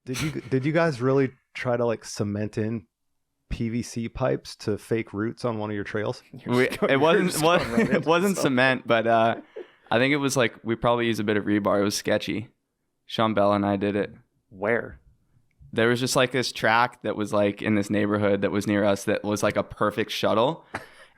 Did you guys really try to like cement in PVC pipes to fake roots on one of your trails? It wasn't cement, but I think it was like we probably used a bit of rebar. It was sketchy. Sean Bell and I did it. Where? There was just like this track that was like in this neighborhood that was near us that was like a perfect shuttle.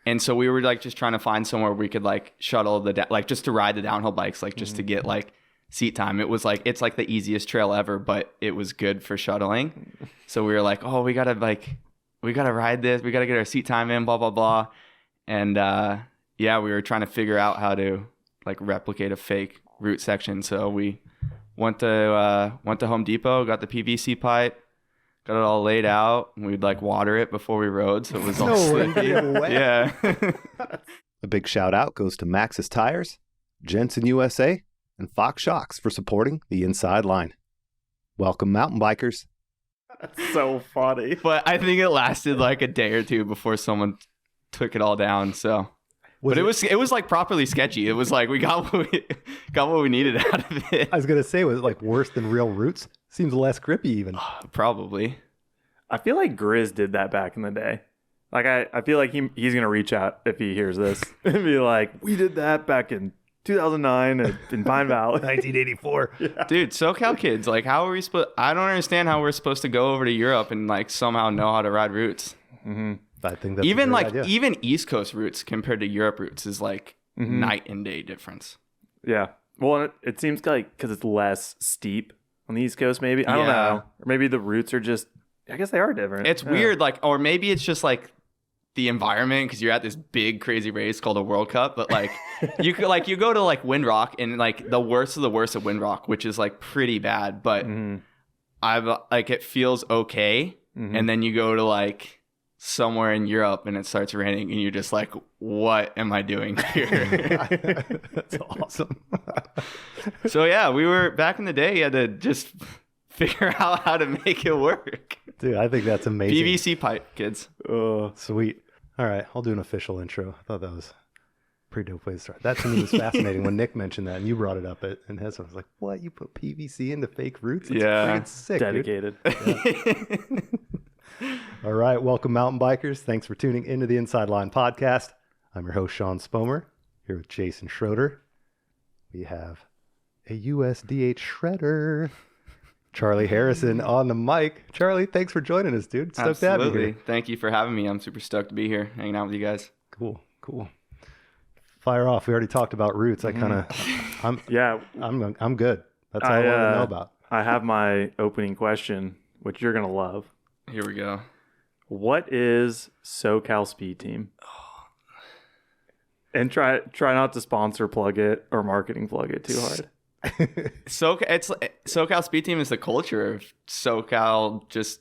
And so we were like just trying to find somewhere we could like shuttle like just to ride the downhill bikes, like just to get like seat time. It was like, it's like the easiest trail ever, but it was good for shuttling. So we were like, oh, we gotta ride this. We gotta get our seat time in, blah, blah, blah. And yeah, we were trying to figure out how to like replicate a fake route section. So we went to Home Depot, got the PVC pipe, got it all laid out, and we'd like water it before we rode, so it was all slicky. Yeah. A big shout out goes to Maxxis Tires, Jensen USA, and Fox Shocks for supporting the Inside Line. Welcome, mountain bikers. That's so funny. But I think it lasted like a day or two before someone took it all down. So, it was like properly sketchy. It was like we got what we needed out of it. I was gonna say, was it like worse than real roots? Seems less grippy even. Probably. I feel like Grizz did that back in the day. Like I feel like he's gonna reach out if he hears this and be like, we did that back in 2009 in Pine Valley, 1984. Yeah. Dude, SoCal kids, like how are we supposed? I don't understand how we're supposed to go over to Europe and like somehow know how to ride routes. Mm-hmm. I think that's even like idea. even East Coast routes compared to Europe routes is like night and day difference. Yeah. Well, it seems like because it's less steep on the East Coast, maybe. I don't know. Or maybe the routes are just, I guess they are different. It's weird, like, or maybe it's just like the environment because you're at this big crazy race called a World Cup, but like you could like you go to like Windrock and like the worst of the worst at Windrock, which is like pretty bad, but I've like it feels okay, and then you go to like somewhere in Europe and it starts raining and you're just like, what am I doing here? That's awesome. So yeah, we were back in the day, you had to just figure out how to make it work. Dude, I think that's amazing. PVC pipe, kids. Oh, sweet. All right, I'll do an official intro. I thought that was a pretty dope way to start. That to me was fascinating when Nick mentioned that and you brought it up and Hess was like, what? You put PVC into fake roots? That's freaking sick, dedicated. Yeah. All right, welcome mountain bikers. Thanks for tuning into the Inside Line podcast. I'm your host, Sean Spomer, here with Jason Schroeder. We have a USDH shredder, Charlie Harrison on the mic. Charlie, thanks for joining us, dude. Stoked to have you here. Thank you for having me. I'm super stoked to be here, hanging out with you guys. Cool. Fire off. We already talked about roots. I'm good. That's all I want to know about. I have my opening question, which you're gonna love. Here we go. What is SoCal Speed Team? And try not to sponsor plug it or marketing plug it too hard. SoCal Speed Team is the culture of SoCal, just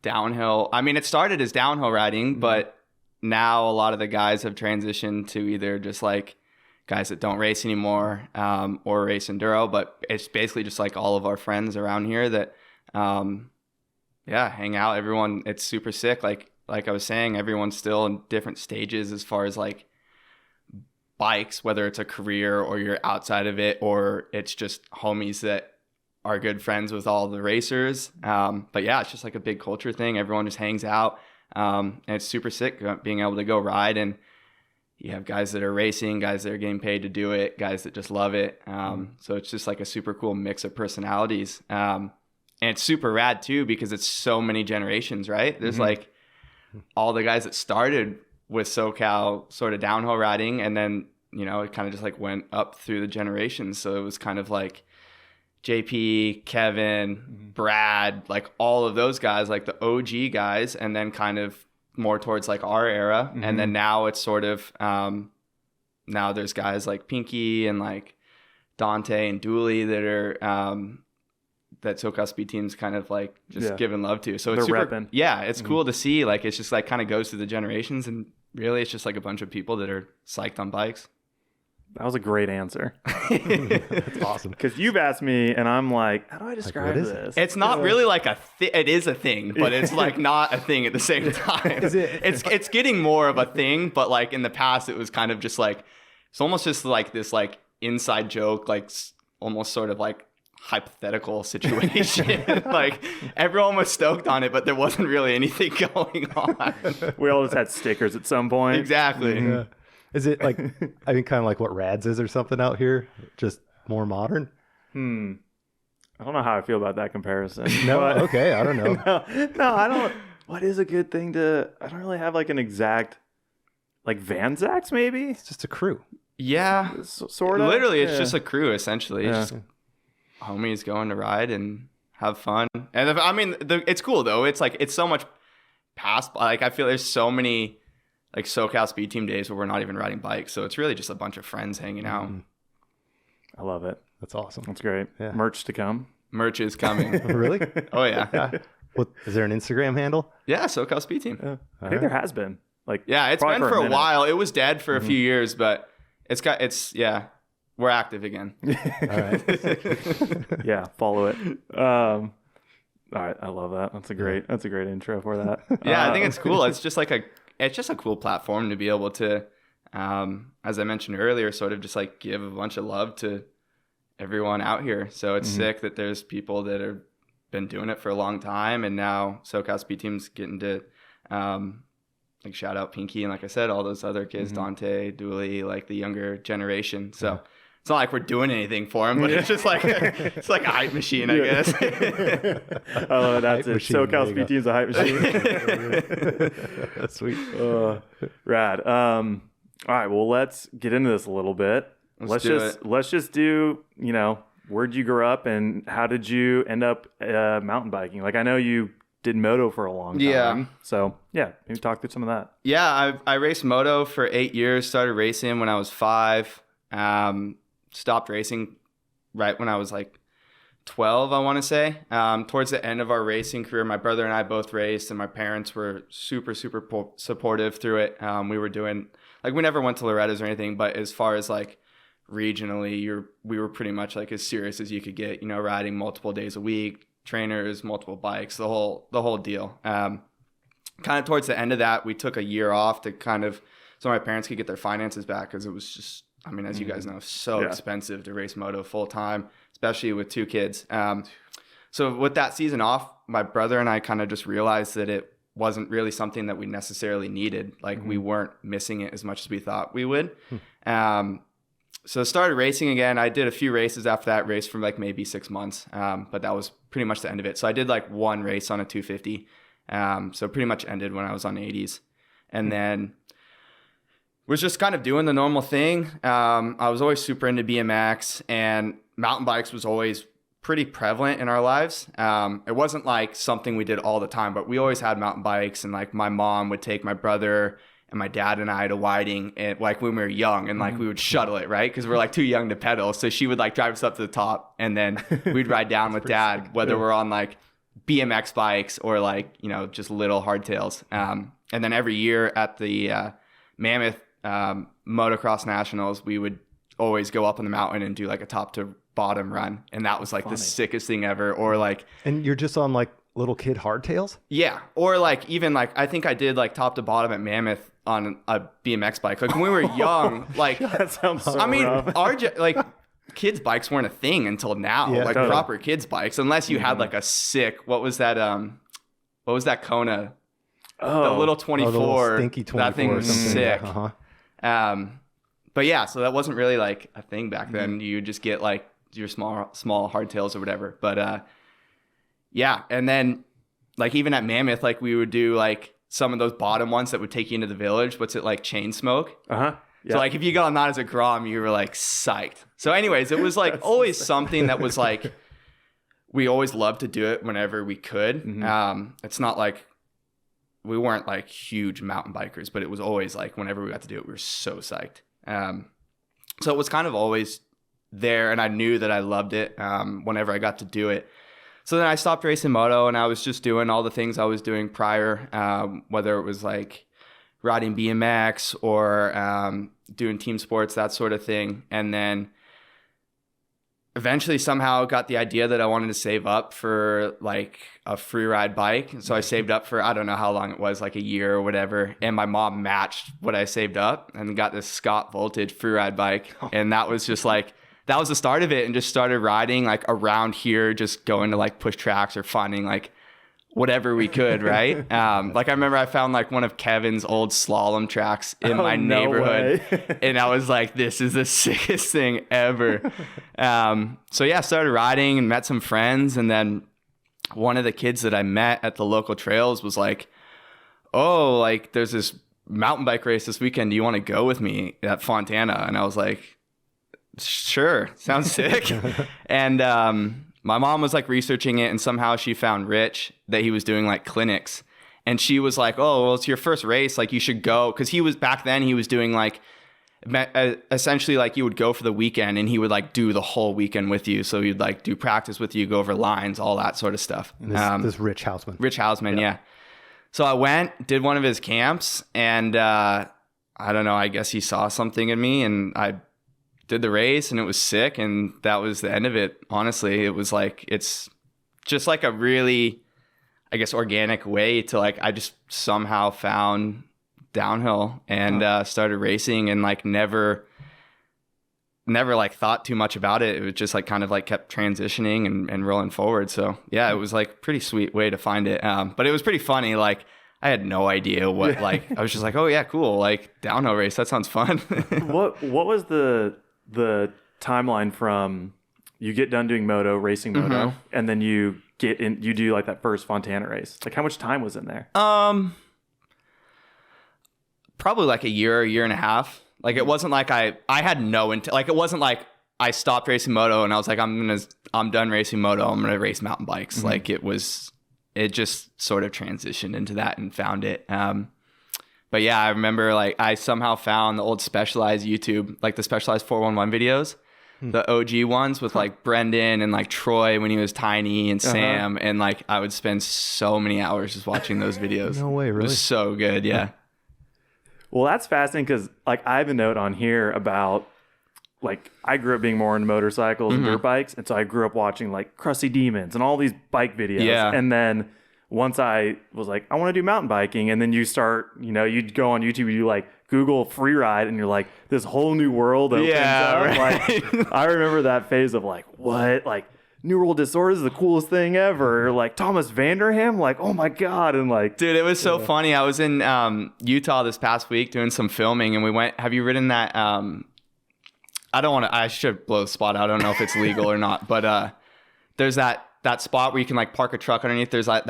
downhill. I mean, it started as downhill riding, but now a lot of the guys have transitioned to either just like guys that don't race anymore or race enduro. But it's basically just like all of our friends around here that hang out. Everyone, it's super sick. Like I was saying, everyone's still in different stages as far as like bikes, whether it's a career or you're outside of it, or it's just homies that are good friends with all the racers. But yeah, it's just like a big culture thing. Everyone just hangs out. And it's super sick being able to go ride, and you have guys that are racing, guys that are getting paid to do it, guys that just love it. So it's just like a super cool mix of personalities. And it's super rad too, because it's so many generations, right? There's like all the guys that started with SoCal sort of downhill riding, and then, you know, it kind of just like went up through the generations. So it was kind of like JP, Kevin, Brad, like all of those guys, like the OG guys, and then kind of more towards like our era. And then now it's sort of, now there's guys like Pinky and like Dante and Dooley that are, that SoCal Speed Team's kind of like just giving love to. So it's super repping. Yeah, it's cool to see. Like, it's just like kind of goes through the generations, and really it's just like a bunch of people that are psyched on bikes. That was a great answer. That's awesome. Because you've asked me, and I'm like, how do I describe this? It's not really like it is a thing, but it's like not a thing at the same time. It's getting more of a thing, but like in the past, it was kind of just like, it's almost just like this like inside joke, like almost sort of like hypothetical situation. Like everyone was stoked on it, but there wasn't really anything going on. We all just had stickers at some point. Exactly. Yeah. Is it like, I mean, kind of like what Rads is or something out here, just more modern? I don't know how I feel about that comparison. No, but- okay, I don't know. no, I don't. What is a good thing to? I don't really have like an exact, like Van Zacks maybe. It's just a crew. Yeah. Sort of. Literally, it's just a crew essentially. Yeah. Just homies going to ride and have fun. And I mean, it's cool though. It's like it's so much past. Like I feel there's so many like SoCal speed team days where we're not even riding bikes. So it's really just a bunch of friends hanging out. I love it. That's awesome. That's great. Yeah. Merch to come. Merch is coming. Really? Oh yeah. Yeah. What, is there an Instagram handle? Yeah, SoCal speed team. I think there has been. Like Yeah, it's probably been for a minute. while. It was dead for a few years, but we're active again. All right. Yeah, follow it. All right, I love that. That's a great intro for that. Yeah, I think it's cool. It's just a cool platform to be able to, as I mentioned earlier, sort of just like give a bunch of love to everyone out here. So it's sick that there's people that have been doing it for a long time, and now SoCal Speed Team's getting to, like shout out Pinky and like I said, all those other kids, Dante, Dooley, like the younger generation. So. It's not like we're doing anything for them, but it's just like it's like a hype machine, I guess. I love it. That's Hype it. machine, SoCal there you Speed Team's a hype machine. Sweet. Rad. All right. Well, let's get into this a little bit. Let's just do. Where'd you grow up and how did you end up mountain biking? Like I know you did moto for a long time. Yeah. So yeah, maybe talk through some of that. Yeah, I raced moto for 8 years. Started racing when I was 5. Stopped racing right when I was like 12, I want to say. Towards the end of our racing career, my brother and I both raced, and my parents were super, super supportive through it. We were doing, like, we never went to Loretta's or anything, but as far as like regionally, we were pretty much like as serious as you could get, riding multiple days a week, trainers, multiple bikes, the whole deal. Kind of towards the end of that, we took a year off to so my parents could get their finances back, because it was just, I mean, as you guys know, so expensive to race moto full time, especially with 2 kids. So with that season off, my brother and I kind of just realized that it wasn't really something that we necessarily needed. Like we weren't missing it as much as we thought we would. So I started racing again. I did a few races after that, raced for like maybe 6 months, but that was pretty much the end of it. So I did like 1 race on a 250. So pretty much ended when I was on 80s. And then was just kind of doing the normal thing. I was always super into BMX, and mountain bikes was always pretty prevalent in our lives. It wasn't like something we did all the time, but we always had mountain bikes, and like my mom would take my brother and my dad and I to Whiting, and like when we were young, and like we would shuttle it, right? Because we're like too young to pedal. So she would like drive us up to the top, and then we'd ride down with dad, sick. Whether we're on like BMX bikes or like, just little hardtails. And then every year at the Mammoth motocross nationals, we would always go up on the mountain and do like a top to bottom run, and that was like the sickest thing ever. Or like, and you're just on like little kid hardtails? Yeah. Or like even like I think I did like top to bottom at Mammoth on a BMX bike. Like when we were young, like That sounds so I mean, rough. like kids bikes weren't a thing until now. Yeah, like totally. proper kids bikes, unless you had like a sick, what was that Kona? The little 24. The little stinky 24. That thing was or something. sick. Uh-huh. But yeah, so that wasn't really like a thing back then. You just get like your small hardtails or whatever. But yeah, and then like even at Mammoth, like we would do like some of those bottom ones that would take you into the village. What's it like, chain smoke? Yeah. So like if you got on that as a Grom, you were like psyched. So anyways, it was like always something that was like, we always loved to do it whenever we could. It's not like we weren't like huge mountain bikers, but it was always like whenever we got to do it, we were so psyched. So it was kind of always there, and I knew that I loved it whenever I got to do it. So then I stopped racing moto, and I was just doing all the things I was doing prior, whether it was like riding BMX or doing team sports, that sort of thing. And then eventually somehow got the idea that I wanted to save up for like a free ride bike. So I saved up for, I don't know how long it was, like a year or whatever. And my mom matched what I saved up and got this Scott Voltage free ride bike. And that was just like, that was the start of it, and just started riding like around here, just going to like push tracks or finding like whatever we could, right? Like I remember I found like one of Kevin's old slalom tracks in my neighborhood, and I was like, this is the sickest thing ever. So yeah, I started riding and met some friends, and then one of the kids that I met at the local trails was like, oh, like there's this mountain bike race this weekend. Do you want to go with me at Fontana? And I was like, sure, sounds sick. And my mom was like researching it, and somehow she found Rich, that he was doing like clinics. And she was like, oh, well, it's your first race. Like you should go. Cause he was back then he was doing like, essentially like you would go for the weekend and he would like do the whole weekend with you. So he'd like do practice with you, go over lines, all that sort of stuff. This Rich Hausman. Rich Hausman. Yeah. So I went, did one of his camps, and I don't know, I guess he saw something in me, and I did the race, and it was sick, and that was the end of it. Honestly, it was like, it's just like a really, I guess, organic way to like, I just somehow found downhill and started racing, and like never like thought too much about it. It was just like kind of like kept transitioning and rolling forward. So yeah, it was like pretty sweet way to find it. But it was pretty funny. Like I had no idea what, like, I was just like, oh yeah, cool. Like downhill race. That sounds fun. What was the timeline from you get done doing moto, racing moto, and then you get in, you do like that first Fontana race? Like how much time was in there? Probably like a year and a half. Like it wasn't like I had no like it wasn't like I stopped racing moto and I was like, I'm done racing moto. I'm going to race mountain bikes. Like it just sort of transitioned into that and found it. But yeah, I remember like I somehow found the old Specialized YouTube, like the Specialized 411 videos, the OG ones with like Brendan and like Troy when he was tiny and Sam. And like I would spend so many hours just watching those videos. No way, really? It was so good. Yeah. Well, that's fascinating because like I have a note on here about like I grew up being more into motorcycles and dirt bikes. And so I grew up watching like Crusty Demons and all these bike videos. Yeah. And then once I was like, I want to do mountain biking. And then you start, you know, you'd go on YouTube, you like Google free ride and you're like, this whole new world opens up. Right. Like, I remember that phase of like, what? Like New World Disorder is the coolest thing ever. Like Thomas Vanderham, like, oh my God. And like, dude, it was so funny. I was in Utah this past week doing some filming, and we went, have you ridden that? I should blow the spot out. I don't know if it's legal or not, but there's that spot where you can like park a truck underneath. There's like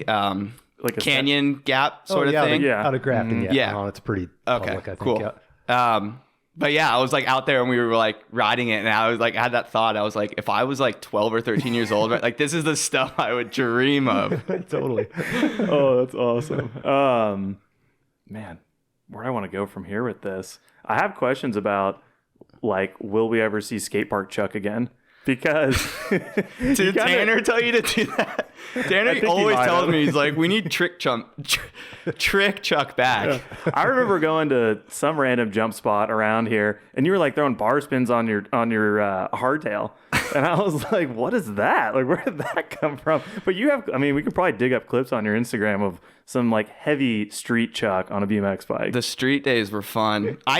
a canyon gap sort of thing. Out of Grafton. Yeah. Oh, it's pretty public, I think. Cool. Yeah. But yeah, I was like out there and we were like riding it, and I was like, I had that thought. I was like, if I was like 12 or 13 years old, right, like this is the stuff I would dream of. Totally. Oh, that's awesome. Man, where do I want to go from here with this? I have questions about like, will we ever see Skatepark Chuck again? Because did Tanner tell you to do that? Tanner always tells me, he's like, we need Trick Chuck back. Yeah. I remember going to some random jump spot around here, and you were like throwing bar spins on your hardtail, and I was like, what is that? Like, where did that come from? But you have, I mean, we could probably dig up clips on your Instagram of some like heavy street chuck on a BMX bike. The street days were fun. I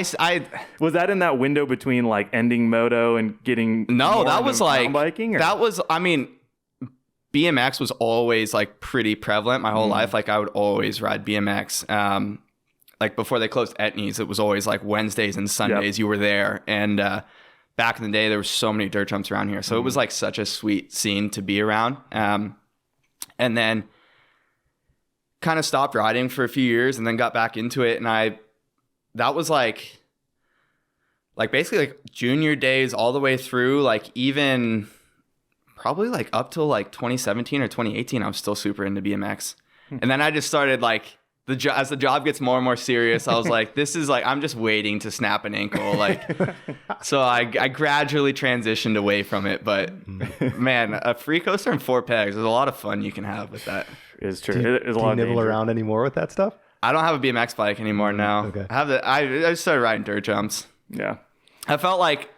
was that in that window between like ending moto and getting that was like biking, or? That was, I mean, BMX was always like pretty prevalent my whole life. Like I would always ride BMX. Like before they closed Etnies, it was always like Wednesdays and Sundays you were there. And back in the day, there were so many dirt jumps around here. So it was like such a sweet scene to be around. And then kind of stopped riding for a few years and then got back into it. And that was like basically like junior days all the way through, like even probably like up till like 2017 or 2018, I was still super into BMX. And then I just started like, as the job gets more and more serious, I was like, this is like, I'm just waiting to snap an ankle. Like, so I gradually transitioned away from it. But man, a free coaster and 4 pegs, there's a lot of fun you can have with that. It's true. Do you nibble around anymore with that stuff? I don't have a BMX bike anymore now. Okay. I just started riding dirt jumps. Yeah. I felt like,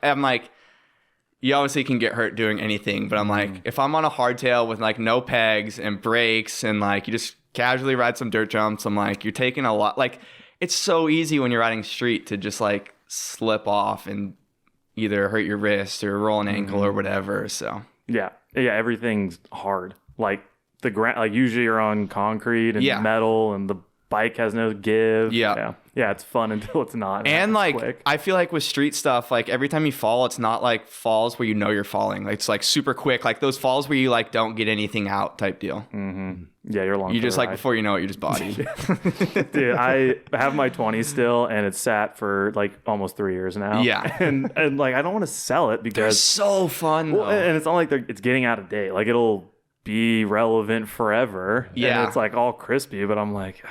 you obviously can get hurt doing anything, but I'm like, if I'm on a hardtail with like no pegs and brakes and like you just casually ride some dirt jumps, I'm like, you're taking a lot. Like, it's so easy when you're riding street to just like slip off and either hurt your wrist or roll an ankle or whatever. So yeah, everything's hard. Like the ground, like usually you're on concrete and metal, and the bike has no give. Yeah, it's fun until it's not. And like quick. I feel like with street stuff, like every time you fall, it's not like falls where you know you're falling. Like, it's like super quick, like those falls where you like don't get anything out type deal. Yeah, you're long. You just like before you know it, you just bodied. Dude, I have my 20s still, and it's sat for like almost 3 years now. Yeah, and like I don't want to sell it because they're so fun. Well, and it's not like it's getting out of date. Like it'll be relevant forever. Yeah, and it's like all crispy, but I'm like,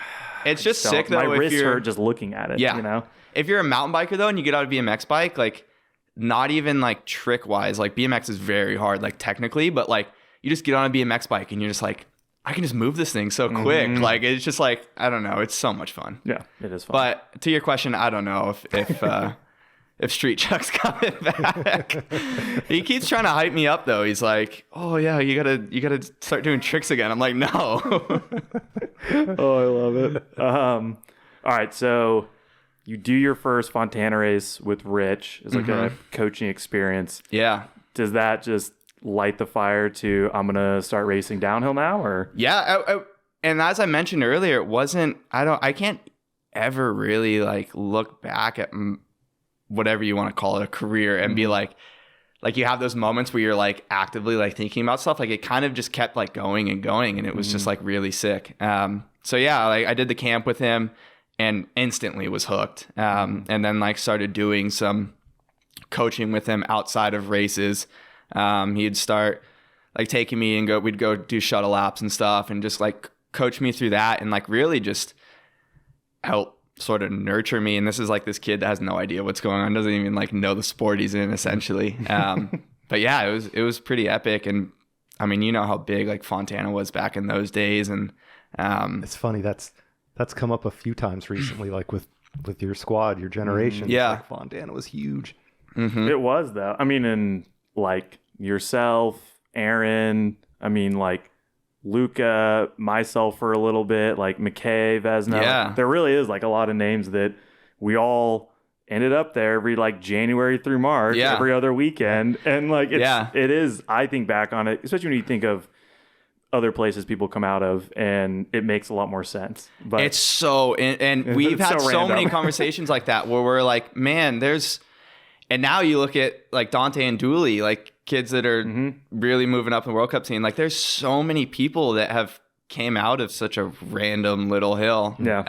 it's just sick though. My wrists hurt just looking at it. Yeah, you know. If you're a mountain biker though, and you get out a BMX bike, like not even like trick wise, like BMX is very hard, like technically, but like you just get on a BMX bike and you're just like, I can just move this thing so quick. Like, it's just like, I don't know. It's so much fun. Yeah, it is fun. But to your question, I don't know if Street Chuck's coming back. He keeps trying to hype me up though. He's like, oh yeah, you gotta start doing tricks again. I'm like, no. Oh, I love it. All right. So you do your first Fontana race with Rich. It's like a coaching experience. Yeah. Does that just light the fire to I'm gonna start racing downhill now? Or and as I mentioned earlier, it wasn't. I can't ever really like look back at whatever you want to call it, a career, and be like you have those moments where you're like actively like thinking about stuff. Like it kind of just kept like going and going, and it was just like really sick. So yeah, like I did the camp with him and instantly was hooked. And then like started doing some coaching with him outside of races. He'd start like taking me and we'd go do shuttle laps and stuff, and just like coach me through that, and like really just help sort of nurture me. And this is like this kid that has no idea what's going on, doesn't even like know the sport he's in essentially. But yeah, it was pretty epic. And I mean, you know how big like Fontana was back in those days. And it's funny, that's come up a few times recently, like with your squad, your generation. Yeah, like Fontana was huge. It was though. I mean, in like yourself, Aaron, I mean like Luca, myself for a little bit, like McKay, Vesna. Yeah. There really is like a lot of names that we all ended up there every like January through March, every other weekend. And like it is, I think back on it, especially when you think of other places people come out of, and it makes a lot more sense. But it's so, and we've had so many conversations like that where we're like, man, and now you look at like Dante and Dooley, like kids that are really moving up in the World Cup scene. Like there's so many people that have came out of such a random little hill. Yeah.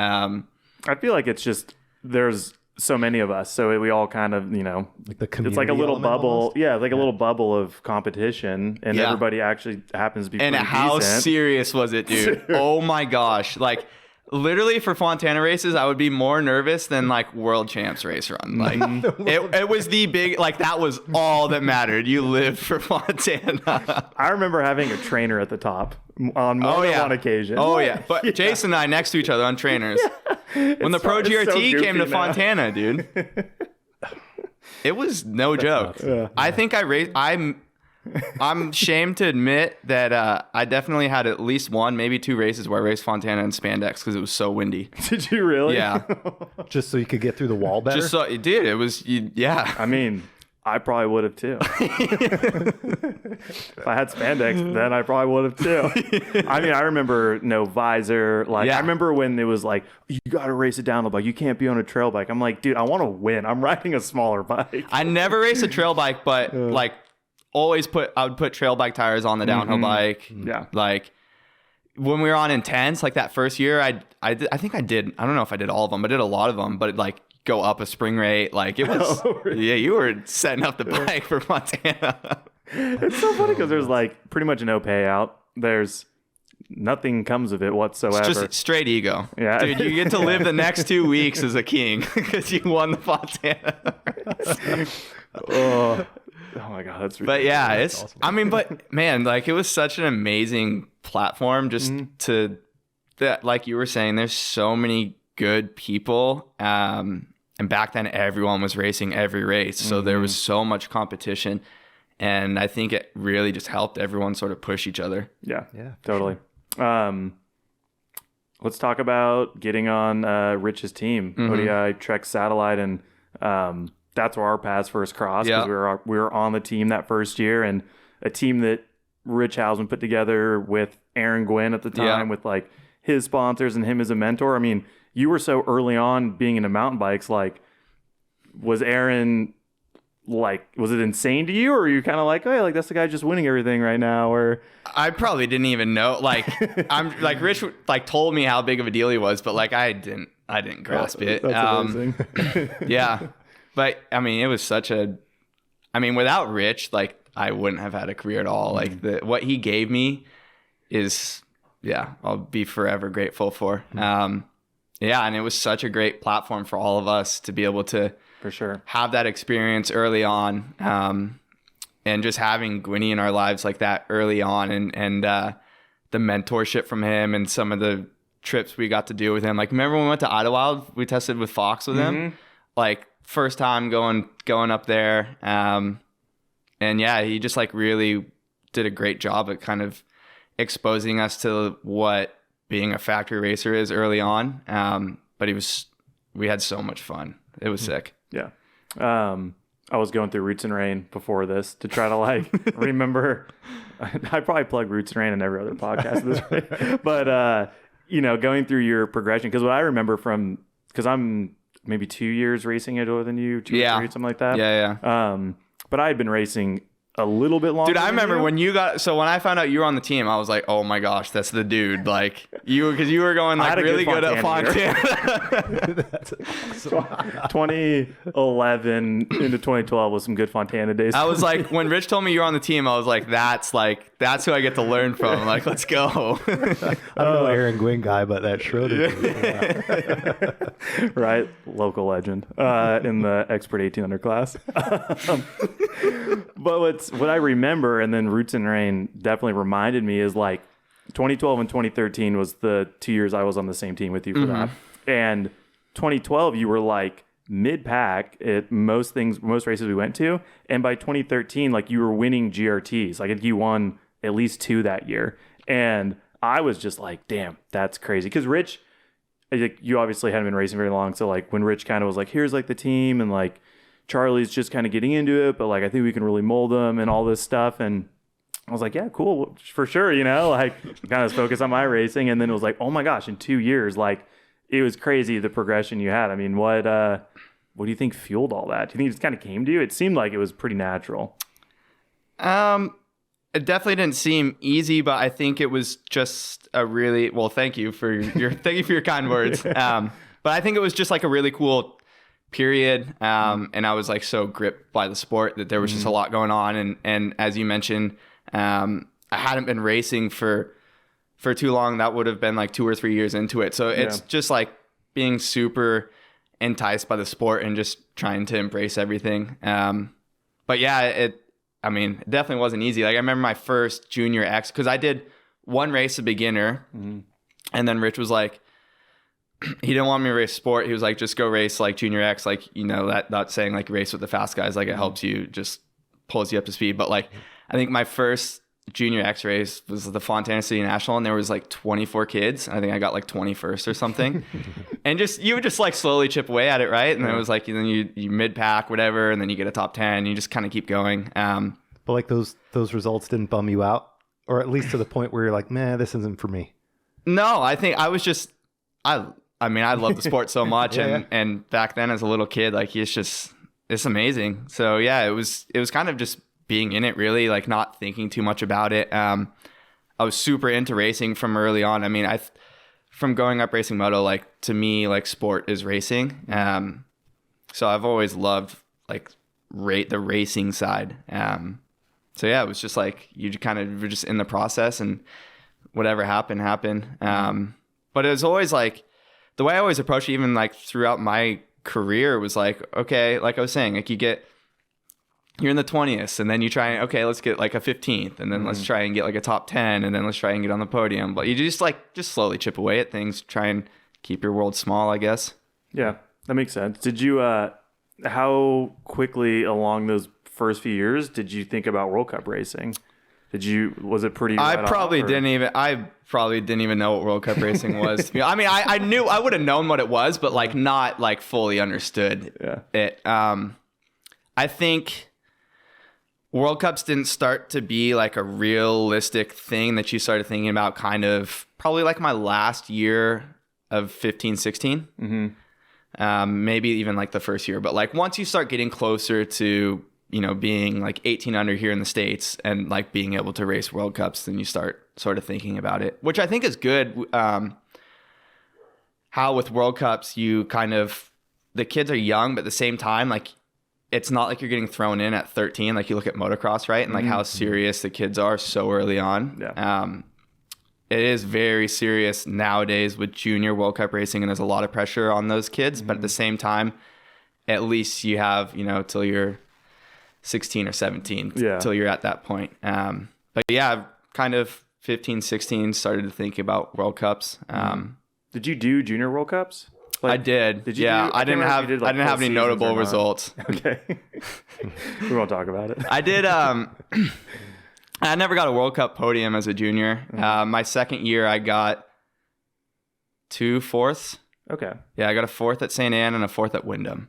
I feel like it's just, there's so many of us. So we all kind of, you know, like the community, it's like a little bubble. Almost. Yeah. Like a little bubble of competition, and everybody actually happens to be And how decent. serious was it, dude? Oh my gosh. Like, literally for Fontana races, I would be more nervous than like world champs race run. Like it was the big, like that was all that mattered. You lived for Fontana. I remember having a trainer at the top on more than one occasion. Oh yeah. But Jason and I next to each other on trainers. When the Pro GRT came to Fontana, dude, it was no joke. Yeah. I think I'm ashamed to admit that I definitely had at least one, maybe two races where I raced Fontana in spandex because it was so windy. Did you really? Yeah. Just so you could get through the wall better? Dude, it was, yeah. I mean, I probably would have too. If I had spandex, then I probably would have too. I mean, I remember no visor. Like, I remember when it was like, you got to race a downhill bike. You can't be on a trail bike. I'm like, dude, I want to win. I'm riding a smaller bike. I never raced a trail bike, but like, I would put trail bike tires on the downhill bike. Yeah. Like when we were on Intense, like that first year, I think I did. I don't know if I did all of them, but I did a lot of them. But like go up a spring rate, like it was. Really? Yeah, you were setting up the bike for Montana. It's so funny because there's like pretty much no payout. There's nothing comes of it whatsoever. It's just straight ego. Yeah, dude, you get to live the next 2 weeks as a king because you won the Fontana. Oh my God, that's ridiculous. But yeah, it's awesome. I mean, but man, like it was such an amazing platform just to that, like you were saying, there's so many good people. And back then everyone was racing every race. So there was so much competition. And I think it really just helped everyone sort of push each other. Yeah, totally. Sure. Let's talk about getting on Rich's team, ODI Trek Satellite, and that's where our paths first crossed, because we were on the team that first year, and a team that Rich Hausman put together with Aaron Gwynn at the time, with like his sponsors and him as a mentor. I mean, you were so early on being into mountain bikes. Like, was Aaron, like, was it insane to you, or are you kind of like, oh yeah, like that's the guy just winning everything right now? Or I probably didn't even know. Like, I'm like, Rich like told me how big of a deal he was, but like I didn't grasp it. That's amazing. Yeah, but I mean, it was without Rich, like I wouldn't have had a career at all. Like what he gave me is, I'll be forever grateful for. And it was such a great platform for all of us to be able to, for sure, have that experience early on. And just having Gwynny in our lives like that early on, and the mentorship from him and some of the trips we got to do with him. Like, remember when we went to Idlewild, we tested with Fox with him, like first time going up there. And he just like really did a great job at kind of exposing us to what being a factory racer is early on. But we had so much fun. It was sick. Yeah. I was going through Roots and Rain before this to try to like remember. I probably plug Roots and Rain in every other podcast at this point. But, going through your progression, because what I remember because I'm maybe 2 years racing older than you, 2 or 3, something like that. Yeah. But I had been racing a little bit longer. Dude, I remember when I found out you were on the team, I was like, oh my gosh, that's the dude. Like, because you were going like really good at Fontana. That's awesome. 2011 into 2012 was some good Fontana days. I was like, when Rich told me you were on the team, I was like, that's who I get to learn from. Like, let's go. I don't know Aaron Gwynn guy, but that Schroeder dude, right? Local legend in the expert 1800 class. But what I remember, and then Roots and Rain definitely reminded me, is like 2012 and 2013 was the 2 years I was on the same team with you for that. And 2012, you were like mid-pack at most races we went to. And by 2013, like you were winning GRTs. Like you won at least 2 that year. And I was just like, damn, that's crazy. Because Rich, you obviously hadn't been racing very long. So like when Rich kind of was like, here's like the team, and like Charlie's just kind of getting into it, but like I think we can really mold them and all this stuff. And I was like, yeah, cool, for sure, like kind of focus on my racing. And then it was like, oh my gosh, in 2 years, like it was crazy the progression you had. I mean, what do you think fueled all that? Do you think it just kind of came to you? It seemed like it was pretty natural. It definitely didn't seem easy, but I think it was just a really, well, thank you for your kind words. But I think it was just like a really cool period. And I was like so gripped by the sport that there was just a lot going on. And as you mentioned, I hadn't been racing for too long. That would have been like 2 or 3 years into it. So it's just like being super enticed by the sport and just trying to embrace everything. But yeah, it definitely wasn't easy. Like I remember my first junior X, because I did one race a beginner, and then Rich was like, he didn't want me to race sport. He was like, just go race like junior X, like, that saying like race with the fast guys, like it helps you, just pulls you up to speed. But like, I think my first junior X race was the Fontana City National, and there was like 24 kids. I think I got like 21st or something. And you would just like slowly chip away at it, right? And then it was like, then you mid-pack, whatever, and then you get a top 10, you just kind of keep going. But like those results didn't bum you out, or at least to the point where you're like, man, this isn't for me. No, I think I was just, I love the sport so much. And back then as a little kid, like it's amazing. So yeah, it was kind of just being in it, really, like not thinking too much about it. I was super into racing from early on. I mean, from growing up racing moto, like to me, like sport is racing. So I've always loved like the racing side. So yeah, it was just like, you kind of were just in the process, and whatever happened. But it was always like, the way I always approached it, even like throughout my career, was like, okay, like I was saying, like you're in the 20th, and then you try, okay, let's get like a 15th, and then let's try and get like a top 10, and then let's try and get on the podium. But you just slowly chip away at things, try and keep your world small, I guess. Yeah, that makes sense. Did you, how quickly along those first few years did you think about World Cup racing? Was it pretty? I probably didn't even know what World Cup racing was. I mean, I would have known what it was, but like not like fully understood it. I think World Cups didn't start to be like a realistic thing that you started thinking about kind of probably like my last year of 15, 16. Maybe even like the first year. But like once you start getting closer to, you know, being like 18 under here in the States and like being able to race World Cups, then you start sort of thinking about it, which I think is good. How with World Cups, you kind of, the kids are young, but at the same time, like, it's not like you're getting thrown in at 13. Like you look at motocross, right? And like how serious the kids are so early on. Yeah. It is very serious nowadays with junior World Cup racing, and there's a lot of pressure on those kids. But at the same time, at least you have, you know, till you're 16 or 17, till you're at that point. But yeah, kind of 15, 16, started to think about World Cups. Did you do junior World Cups? Like, I did. Did you? Yeah, I didn't have. I didn't have any notable results. Okay. We won't talk about it. I did. I never got a World Cup podium as a junior. My second year, I got 2 fourths. Okay. Yeah, I got a 4th at St. Anne and a 4th at Wyndham.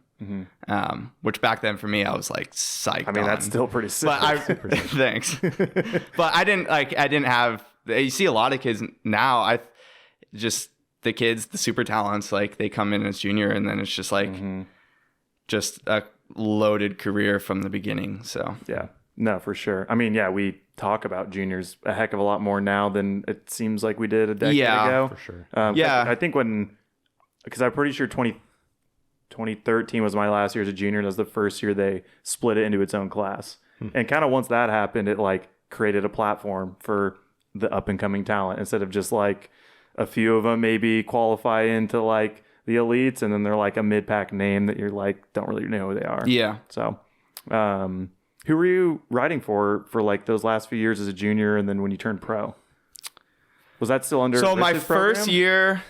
Which back then for me, I was like psyched. I mean, that's still pretty sick. But thanks. But I didn't have. You see a lot of kids now. The kids, the super talents, like they come in as junior, and then it's just like just a loaded career from the beginning. So yeah, no, for sure. I mean, yeah, we talk about juniors a heck of a lot more now than it seems like we did a decade ago. For sure. I think because I'm pretty sure 2013 was my last year as a junior, and that was the first year they split it into its own class. And kind of once that happened, it like created a platform for the up and coming talent instead of just like a few of them maybe qualify into like the elites, and then they're like a mid-pack name that you're like don't really know who they are. Yeah. So, who were you riding for like those last few years as a junior, and then when you turned pro? Was that still under? So my Reece's first program? year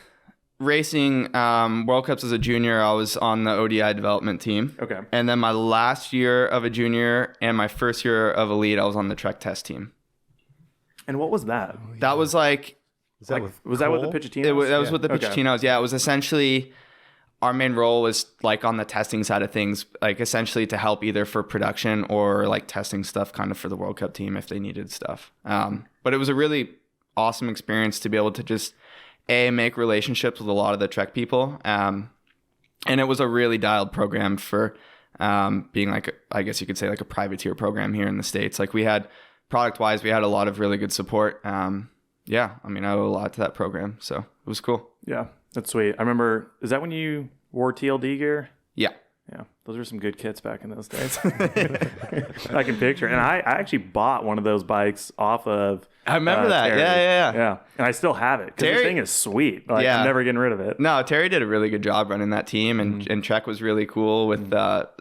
racing World Cups as a junior, I was on the ODI development team. Okay. And then my last year of a junior and my first year of elite, I was on the Trek test team. And what was that? That was like. Was that with the Pichetinos? That was with the Pichetinos. Yeah, it was essentially our main role was like on the testing side of things, like essentially to help either for production or like testing stuff kind of for the World Cup team if they needed stuff. But it was a really awesome experience to be able to just make relationships with a lot of the Trek people. And it was a really dialed program for being like, I guess you could say like a privateer program here in the States. Like we had product wise, we had a lot of really good support. Yeah, I mean, I owe a lot to that program, so it was cool. Yeah, that's sweet. I remember, is that when you wore TLD gear? Yeah. Yeah, those were some good kits back in those days. I can picture it. And I actually bought one of those bikes off of I remember that. Terry. Yeah. And I still have it because the thing is sweet. Like, I'm never getting rid of it. No, Terry did a really good job running that team, and Trek was really cool with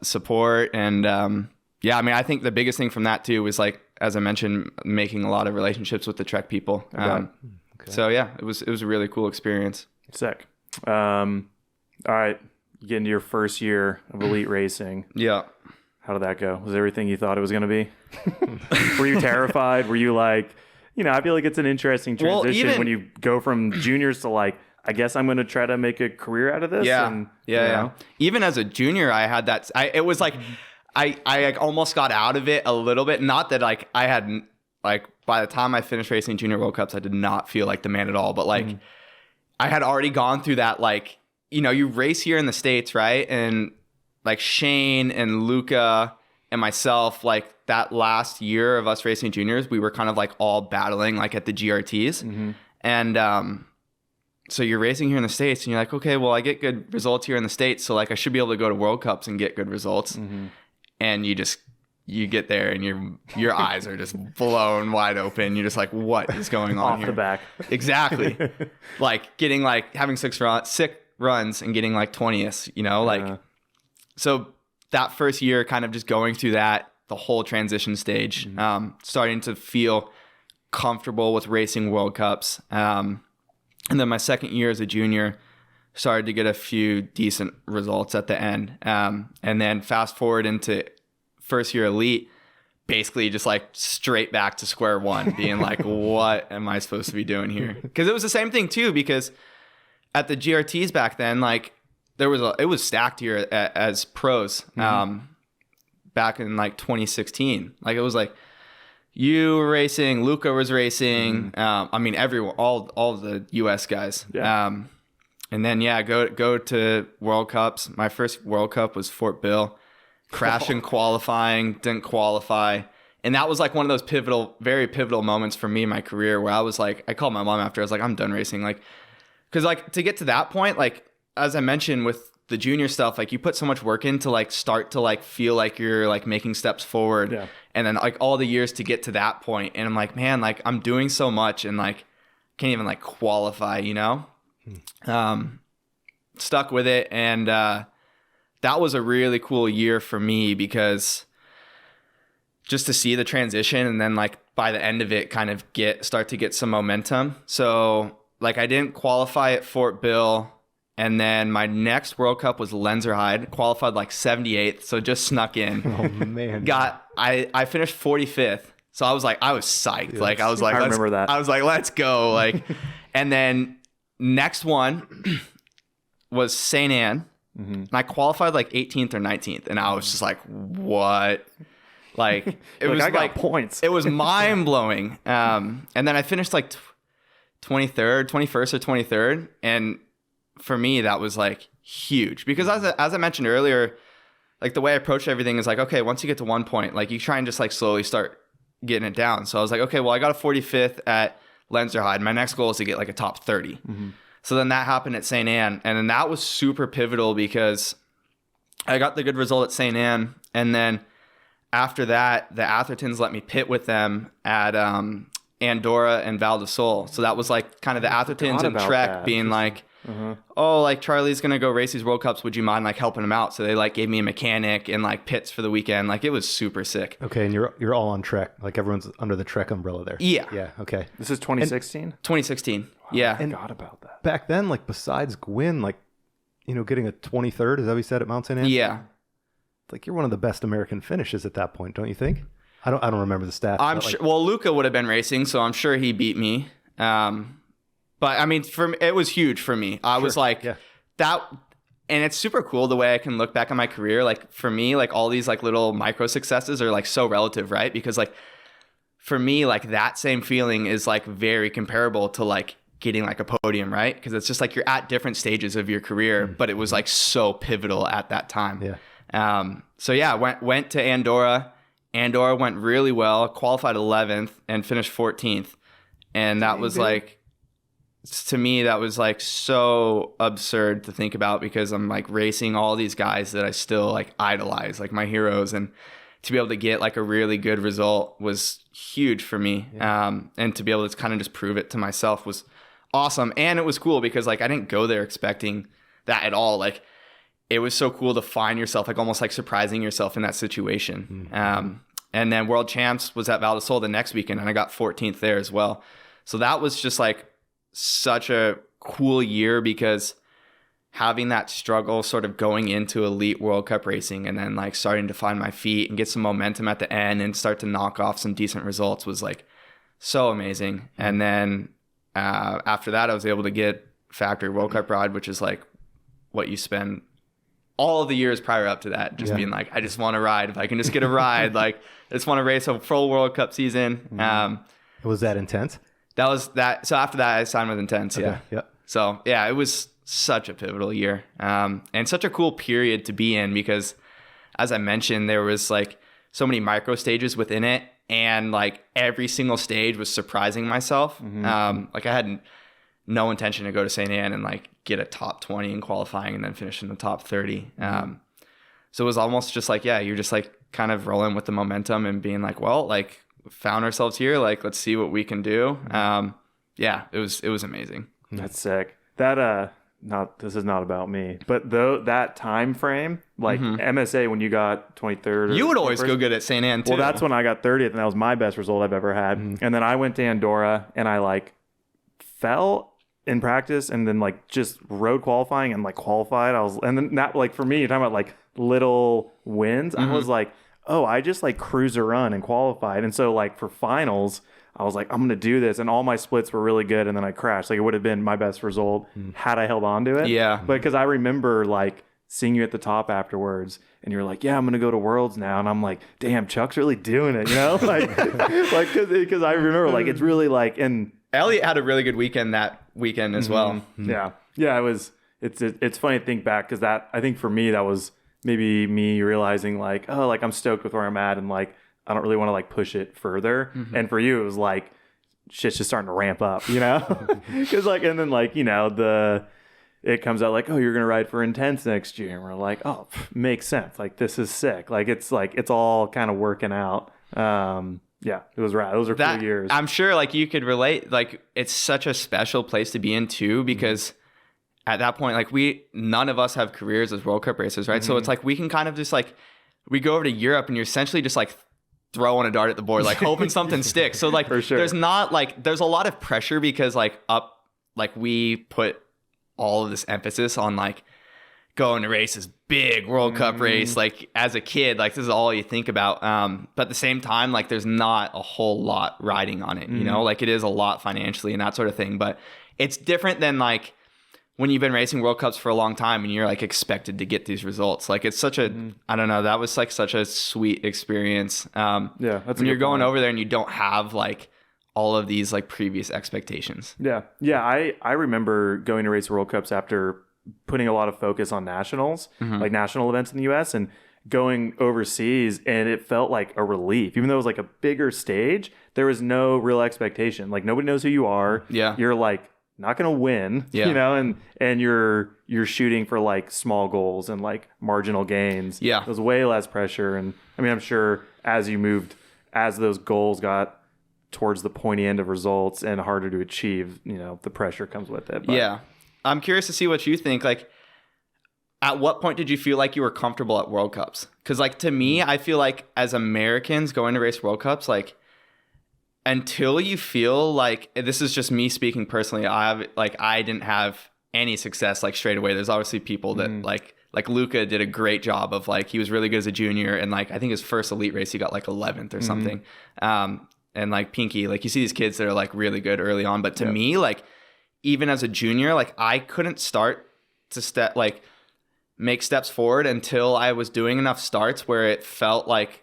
support. And yeah, I mean, I think the biggest thing from that too was like, as I mentioned, making a lot of relationships with the Trek people. So yeah, it was a really cool experience. Sick. All right. You get into your first year of elite racing. Yeah. How did that go? Was everything you thought it was going to be? Were you terrified? Were you like, I feel like it's an interesting transition when you go from juniors to like, I guess I'm going to try to make a career out of this. Yeah. Even as a junior, I had that. It was like, I like almost got out of it a little bit. Not that like I had like by the time I finished racing junior World Cups, I did not feel like the man at all. But like I had already gone through that. Like, you race here in the States, right? And like Shane and Luca and myself, like that last year of us racing juniors, we were kind of like all battling like at the GRTs. And so you're racing here in the States and you're like, okay, well, I get good results here in the States. So like I should be able to go to World Cups and get good results. And you get there and your eyes are just blown wide open. You're just like, what is going on here? Off the back. Exactly. Like getting like having six runs and getting like 20th, so that first year kind of just going through that, the whole transition stage, starting to feel comfortable with racing World Cups. And then my second year as a junior, started to get a few decent results at the end. And then fast forward into first year elite, basically just like straight back to square one, being like, what am I supposed to be doing here? Because it was the same thing too, because at the GRTs back then, like it was stacked here as pros. back in like 2016. Like it was like you were racing, Luca was racing. I mean, everyone, all the US guys. Yeah. And then, go to World Cups. My first World Cup was Fort Bill. Crashed in qualifying, didn't qualify. And that was like one of those very pivotal moments for me in my career where I was like, I called my mom after. I was like, I'm done racing. Like, because like to get to that point, like, as I mentioned with the junior stuff, like you put so much work in to like start to like feel like you're like making steps forward. Yeah. And then like all the years to get to that point. And I'm like, man, like I'm doing so much and like can't even like qualify, you know? Stuck with it. And that was a really cool year for me because just to see the transition and then like by the end of it kind of start to get some momentum. So like I didn't qualify at Fort Bill. And then my next World Cup was Lenzerheide, qualified like 78th. So just snuck in. Oh man. I finished 45th. So I was psyched. Yeah, like I was like, I remember that. I was like, let's go. Like, and then next one was St. Anne. And I qualified like 18th or 19th. And I was just like, what? Like, it was I got like points. It was mind blowing. And then I finished like 21st or 23rd. And for me, that was like huge because as I mentioned earlier, like the way I approach everything is like, okay, once you get to one point, like you try and just like slowly start getting it down. So I was like, okay, well, I got a 45th at Lenzerheide. My next goal is to get like a top 30. So then that happened at St. Anne. And then that was super pivotal because I got the good result at St. Anne. And then after that, the Athertons let me pit with them at Andorra and Val di Sole. So that was like kind of the Athertons and Trek being like, oh, like Charlie's going to go race these World Cups. Would you mind like helping him out? So they like gave me a mechanic and like pits for the weekend. Like it was super sick. Okay. And you're all on Trek. Like everyone's under the Trek umbrella there. Yeah. Yeah. Okay. This is 2016? 2016. Wow, yeah. I forgot about that. Back then, like besides Gwyn, like, you know, getting a 23rd, is that what you said at Mount St. Anne? Yeah. Like you're one of the best American finishes at that point, don't you think? I don't remember the stats. I'm sure. Well, Luca would have been racing, so I'm sure he beat me. But I mean, it was huge for me. I was like that, and it's super cool the way I can look back on my career. Like for me, like all these like little micro successes are like so relative, right? Because like for me, like that same feeling is like very comparable to like getting like a podium, right? Because it's just like you're at different stages of your career, but it was like so pivotal at that time. Yeah. So yeah, went to Andorra. Andorra went really well, qualified 11th and finished 14th. And that was like, to me, that was like so absurd to think about because I'm like racing all these guys that I still like idolize, like my heroes. And to be able to get like a really good result was huge for me. Yeah. And to be able to kind of just prove it to myself was awesome. And it was cool because like I didn't go there expecting that at all. Like it was so cool to find yourself, like almost like surprising yourself in that situation. And then World Champs was at Val di Sole the next weekend and I got 14th there as well. So that was just like such a cool year because having that struggle sort of going into elite World Cup racing and then like starting to find my feet and get some momentum at the end and start to knock off some decent results was like so amazing. And then after that, I was able to get Factory World Cup ride, which is like what you spend all of the years prior up to that, just being like, I just want to ride. If I can just get a ride, like I just want to race a full World Cup season. Was that intense? That was that. So after that, I signed with Intense. Okay. Yeah. So yeah, it was such a pivotal year, and such a cool period to be in because, as I mentioned, there was like so many micro stages within it, and like every single stage was surprising myself. Like I had no intention to go to St. Anne and like get a top 20 in qualifying and then finish in the top 30. So it was almost just like, yeah, you're just like kind of rolling with the momentum and being like, well, like found ourselves here. Like, let's see what we can do. Yeah, it was amazing. That's sick. That, this is not about me, but though that time frame, like MSA, when you got 23rd, you would always go good at St. Anne too. Well, that's when I got 30th and that was my best result I've ever had. And then I went to Andorra and I like fell in practice and then like just road qualifying and like qualified. And then that, like for me, you're talking about like little wins. I was like, oh, I just like cruise a run and qualified. And so like for finals, I was like, I'm going to do this. And all my splits were really good. And then I crashed. Like it would have been my best result had I held on to it. Yeah. But because I remember like seeing you at the top afterwards, and you're like, yeah, I'm gonna go to Worlds now, and I'm like, damn, Chuck's really doing it, you know, like because I remember like it's really like, and Elliot had a really good weekend that weekend as well. Yeah, it was. It's funny to think back, because that, I think for me, that was maybe me realizing like, oh, like I'm stoked with where I'm at, and like I don't really want to like push it further. And for you, it was like shit's just starting to ramp up, you know, because like, and then like, you know, it comes out like, oh, you're gonna ride for Intense next year, and we're like, oh, makes sense. Like this is sick. Like it's all kind of working out. Yeah, it was rad. Those are 4 years. I'm sure like you could relate. Like it's such a special place to be in too, because at that point, like none of us have careers as World Cup racers, right? So it's like we can kind of just like, we go over to Europe and you're essentially just like throwing a dart at the board, like hoping something sticks. So like, for sure. There's not like, there's a lot of pressure because like we put all of this emphasis on like going to race this big World Cup race. Like as a kid, like this is all you think about. But at the same time, like there's not a whole lot riding on it, you know, like it is a lot financially and that sort of thing, but it's different than like when you've been racing World Cups for a long time and you're like expected to get these results. Like it's such a, I don't know, that was like such a sweet experience. Yeah, that's when you're going over there and you don't have like all of these like previous expectations. Yeah. I remember going to race World Cups after putting a lot of focus on nationals, like national events in the US, and going overseas, and it felt like a relief. Even though it was like a bigger stage, there was no real expectation. Like nobody knows who you are. Yeah. You're like not gonna win, you know, and you're shooting for like small goals and like marginal gains. Yeah. It was way less pressure. And I mean, I'm sure as those goals got towards the pointy end of results and harder to achieve, you know, the pressure comes with it. But yeah. I'm curious to see what you think. Like, at what point did you feel like you were comfortable at World Cups? Because like to me, I feel like as Americans going to race World Cups, like until you feel like, this is just me speaking personally, I didn't have any success like straight away. There's obviously people that like Luca did a great job of like, he was really good as a junior, and like I think his first elite race he got like 11th or something. And like Pinky, like you see these kids that are like really good early on, but to me, like even as a junior, like I couldn't start to make steps forward until I was doing enough starts where it felt like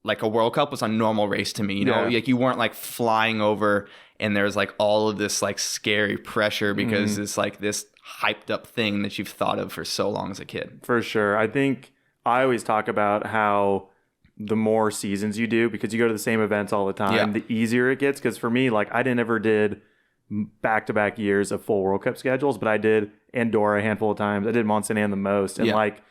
a World Cup was a normal race to me, you know, like you weren't like flying over and there's like all of this like scary pressure because it's like this hyped up thing that you've thought of for so long as a kid. For sure. I think I always talk about how the more seasons you do, because you go to the same events all the time, the easier it gets. Because for me, like I never did back-to-back years of full World Cup schedules, but I did Andorra a handful of times. I did Mont Saint Anne the most. And like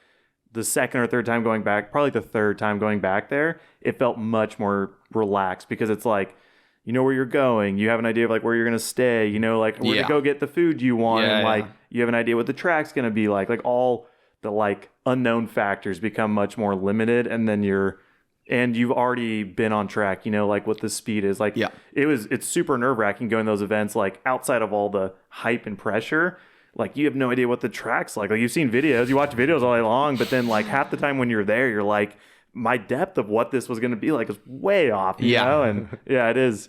the second or third time going back, probably the third time going back there, it felt much more relaxed because it's like, you know where you're going. You have an idea of like where you're going to stay, you know, like where to go get the food you want. And like you have an idea what the track's going to be like all the like unknown factors become much more limited. And then you've already been on track, you know, like what the speed is like. It's super nerve wracking going to those events, like outside of all the hype and pressure. Like you have no idea what the track's like. Like you've seen videos, you watch videos all day long, but then like half the time when you're there, you're like, my depth of what this was going to be like is way off, you know? And it is.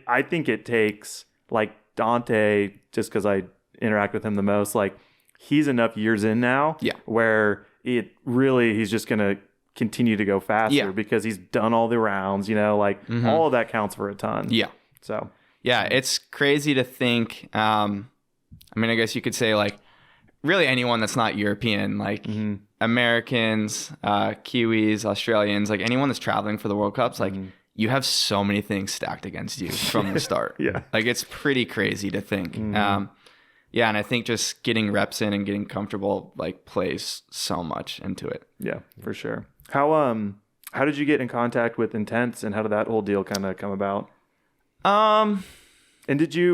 I think it takes like Dante, just because I interact with him the most, like he's enough years in now where he's just going to continue to go faster because he's done all the rounds, you know, like all of that counts for a ton. So it's crazy to think. I mean, I guess you could say like really anyone that's not European, like Americans, Kiwis, Australians, like anyone that's traveling for the World Cups, like you have so many things stacked against you from the start. Like it's pretty crazy to think. And I think just getting reps in and getting comfortable like plays so much into it. Yeah, for sure. How did you get in contact with Intense, and how did that whole deal kind of come about? And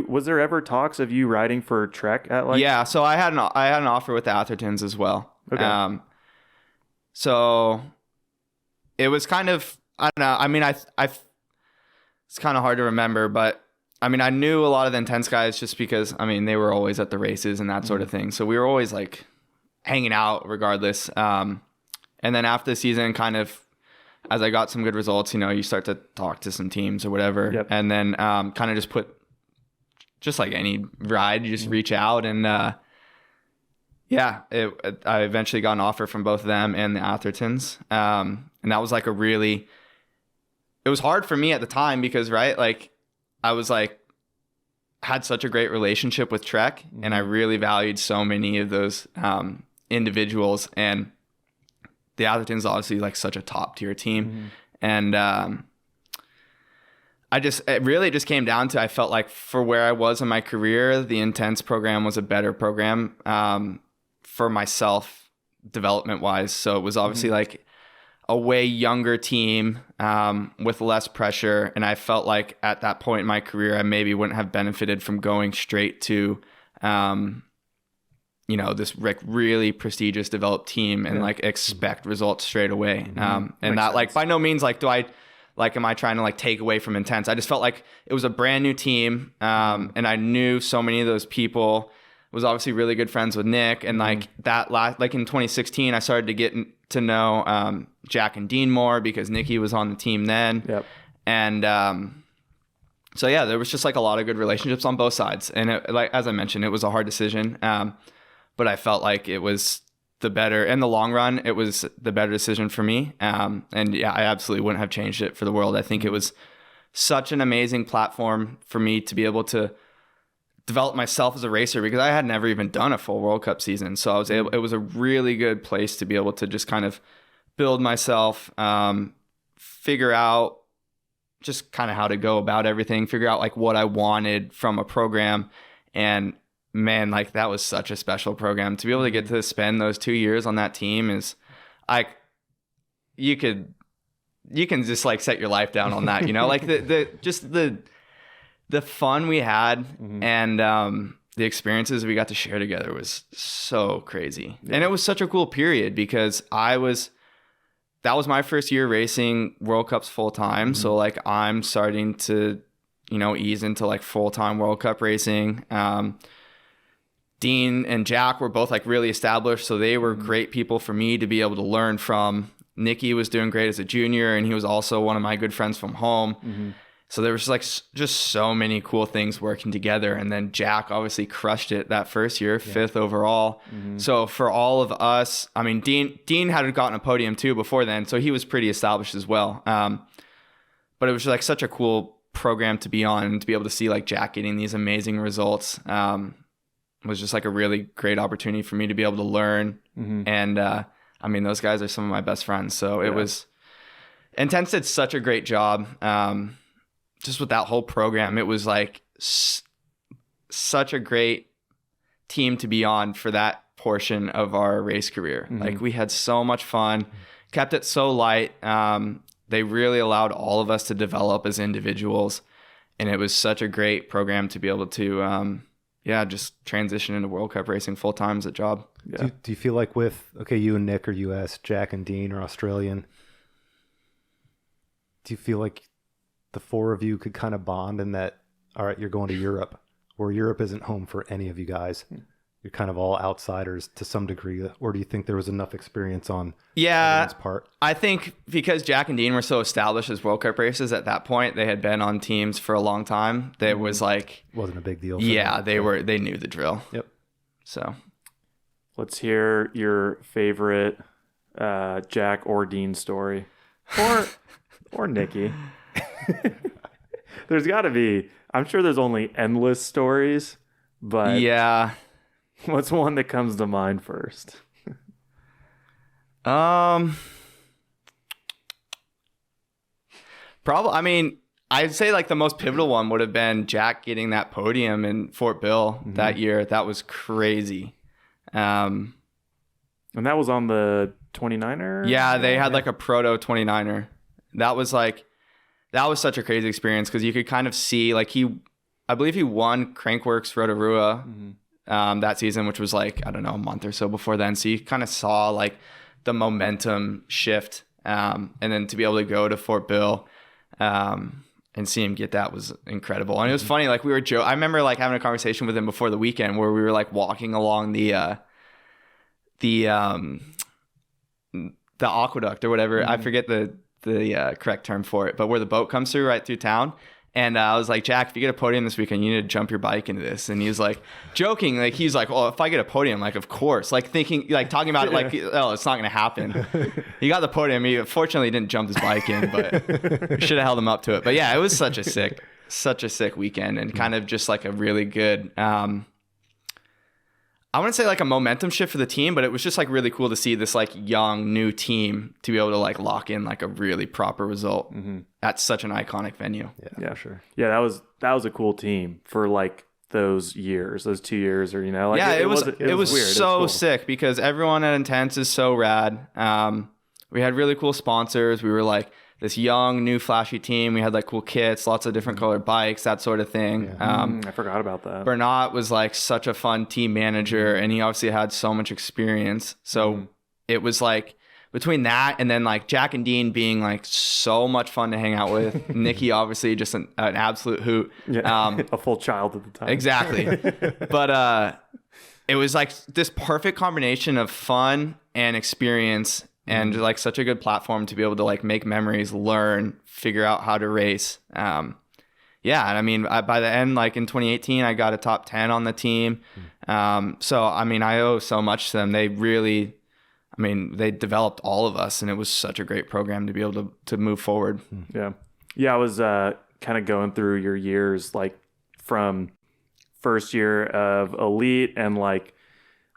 was there ever talks of you riding for Trek at like? Yeah, so I had an offer with the Athertons as well. Okay. So it was kind of, I don't know. I mean, it's kind of hard to remember, but I mean, I knew a lot of the Intense guys just because, I mean, they were always at the races and that sort of thing. So we were always like hanging out regardless. And then after the season, kind of, as I got some good results, you know, you start to talk to some teams or whatever. And then kind of just like any ride, you just reach out. And Yeah, I eventually got an offer from both of them and the Athertons. And that was like it was hard for me at the time because, right, like I was like, had such a great relationship with Trek, and I really valued so many of those individuals. And the Athertons obviously like such a top tier team. And it really just came down to, I felt like for where I was in my career, the Intense program was a better program for myself development wise. So it was obviously like a way younger team with less pressure. And I felt like at that point in my career, I maybe wouldn't have benefited from going straight to, this really prestigious developed team and like expect results straight away. And makes that sense. Like, by no means, like, am I trying to like take away from Intense? I just felt like it was a brand new team. And I knew so many of those people. Was obviously really good friends with Nick. And like like in 2016, I started to get to know Jack and Dean more because Nikki was on the team then. Yep. And so yeah, there was just like a lot of good relationships on both sides. And like, as I mentioned, it was a hard decision. But I felt like it was the better, in the long run, it was the better decision for me. And yeah, I absolutely wouldn't have changed it for the world. I think it was such an amazing platform for me to be able to develop myself as a racer because I had never even done a full World Cup season. So it was a really good place to be able to just kind of build myself, figure out just kind of how to go about everything, figure out like what I wanted from a program. And man, like that was such a special program to be able to get to spend those 2 years on that team is like, you can just like set your life down on that, like the fun we had and the experiences we got to share together was so crazy. Yeah. And it was such a cool period because that was my first year racing World Cups full time. So like I'm starting to, ease into like full-time World Cup racing. Dean and Jack were both like really established. So they were great people for me to be able to learn from. Nikki was doing great as a junior and he was also one of my good friends from home. So there was like just so many cool things working together. And then Jack obviously crushed it that first year, 5th overall. So for all of us, I mean, Dean had gotten a podium too before then. So he was pretty established as well. But it was like such a cool program to be on and to be able to see like Jack getting these amazing results was just like a really great opportunity for me to be able to learn. And I mean, those guys are some of my best friends. So it was, Intense did such a great job. Just with that whole program, it was like such a great team to be on for that portion of our race career. Like we had so much fun, kept it so light. They really allowed all of us to develop as individuals. And it was such a great program to be able to, just transition into World Cup racing full time as a job. Yeah. Do you feel like you and Nick are US, Jack and Dean are Australian. Do you feel like the four of you could kind of bond in that, all right, you're going to Europe, where Europe isn't home for any of you guys. You're kind of all outsiders to some degree, or do you think there was enough experience on everyone's part? I think because Jack and Dean were so established as World Cup racers at that point, they had been on teams for a long time. That was like... Wasn't a big deal. They knew the drill. Yep. So let's hear your favorite Jack or Dean story. Or Nikki. There's got to be. I'm sure there's only endless stories, but yeah. What's one that comes to mind first? Probably. I mean, I'd say like the most pivotal one would have been Jack getting that podium in Fort Bill that year. That was crazy. And that was on the 29er. Yeah, they had like a proto 29er. That was such a crazy experience because you could kind of see like I believe he won Crankworks Rotorua that season, which was like, I don't know, a month or so before then. So you kind of saw like the momentum shift. And then to be able to go to Fort Bill and see him get that was incredible. And it was funny, like I remember like having a conversation with him before the weekend where we were like walking along the aqueduct or whatever. I forget the correct term for it, but where the boat comes through right through town. And I was like, Jack, if you get a podium this weekend, you need to jump your bike into this. And he was like, joking, like he's like, well, if I get a podium, like of course, like thinking, like talking about it, like, oh, it's not gonna happen. He got the podium. He fortunately didn't jump his bike in, but should have held him up to it. But yeah, it was such a sick weekend, and kind of just like a really good. I wouldn't say like a momentum shift for the team, but it was just like really cool to see this like young new team to be able to like lock in like a really proper result at such an iconic venue. Yeah, for sure. Yeah, that was a cool team for like those 2 years, or like yeah, it was weird. So cool. Sick because everyone at Intense is so rad. We had really cool sponsors. We were like this young, new, flashy team. We had like cool kits, lots of different colored bikes, that sort of thing. Yeah. I forgot about that. Bernat was like such a fun team manager, and he obviously had so much experience. So it was like between that and then like Jack and Dean being like so much fun to hang out with. Nikki, obviously just an absolute hoot. Yeah. A full child at the time. Exactly. But it was like this perfect combination of fun and experience, and like such a good platform to be able to like make memories, learn, figure out how to race. And I mean, by the end, like in 2018, I got a top 10 on the team. So, I mean, I owe so much to them. They really, I mean, they developed all of us, and it was such a great program to be able to move forward. Yeah. Yeah. I was kind of going through your years, like from first year of elite and like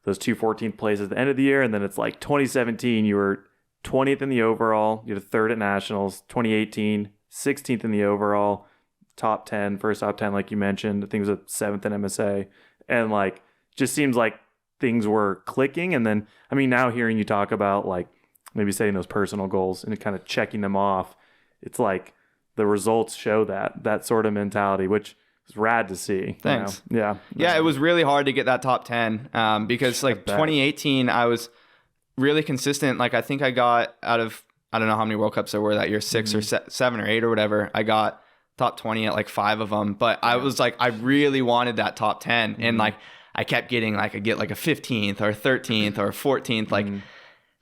those 2 14th places at the end of the year. And then it's like 2017, you were 20th in the overall, you had a 3rd at nationals. 2018, 16th in the overall, top 10, first top 10, like you mentioned. I think it was a 7th in MSA. And like, just seems like things were clicking. And then, I mean, now hearing you talk about like maybe setting those personal goals and kind of checking them off, it's like the results show that sort of mentality, which it's rad to see. Thanks. You know? Yeah, it was really hard to get that top 10 because like 2018, I was really consistent. Like I think I got out of, I don't know how many World Cups there were that year, 6 or 7 or 8 or whatever. I got top 20 at like 5 of them. But I was like, I really wanted that top 10. And like I kept getting like, I get like a 15th or 13th or 14th,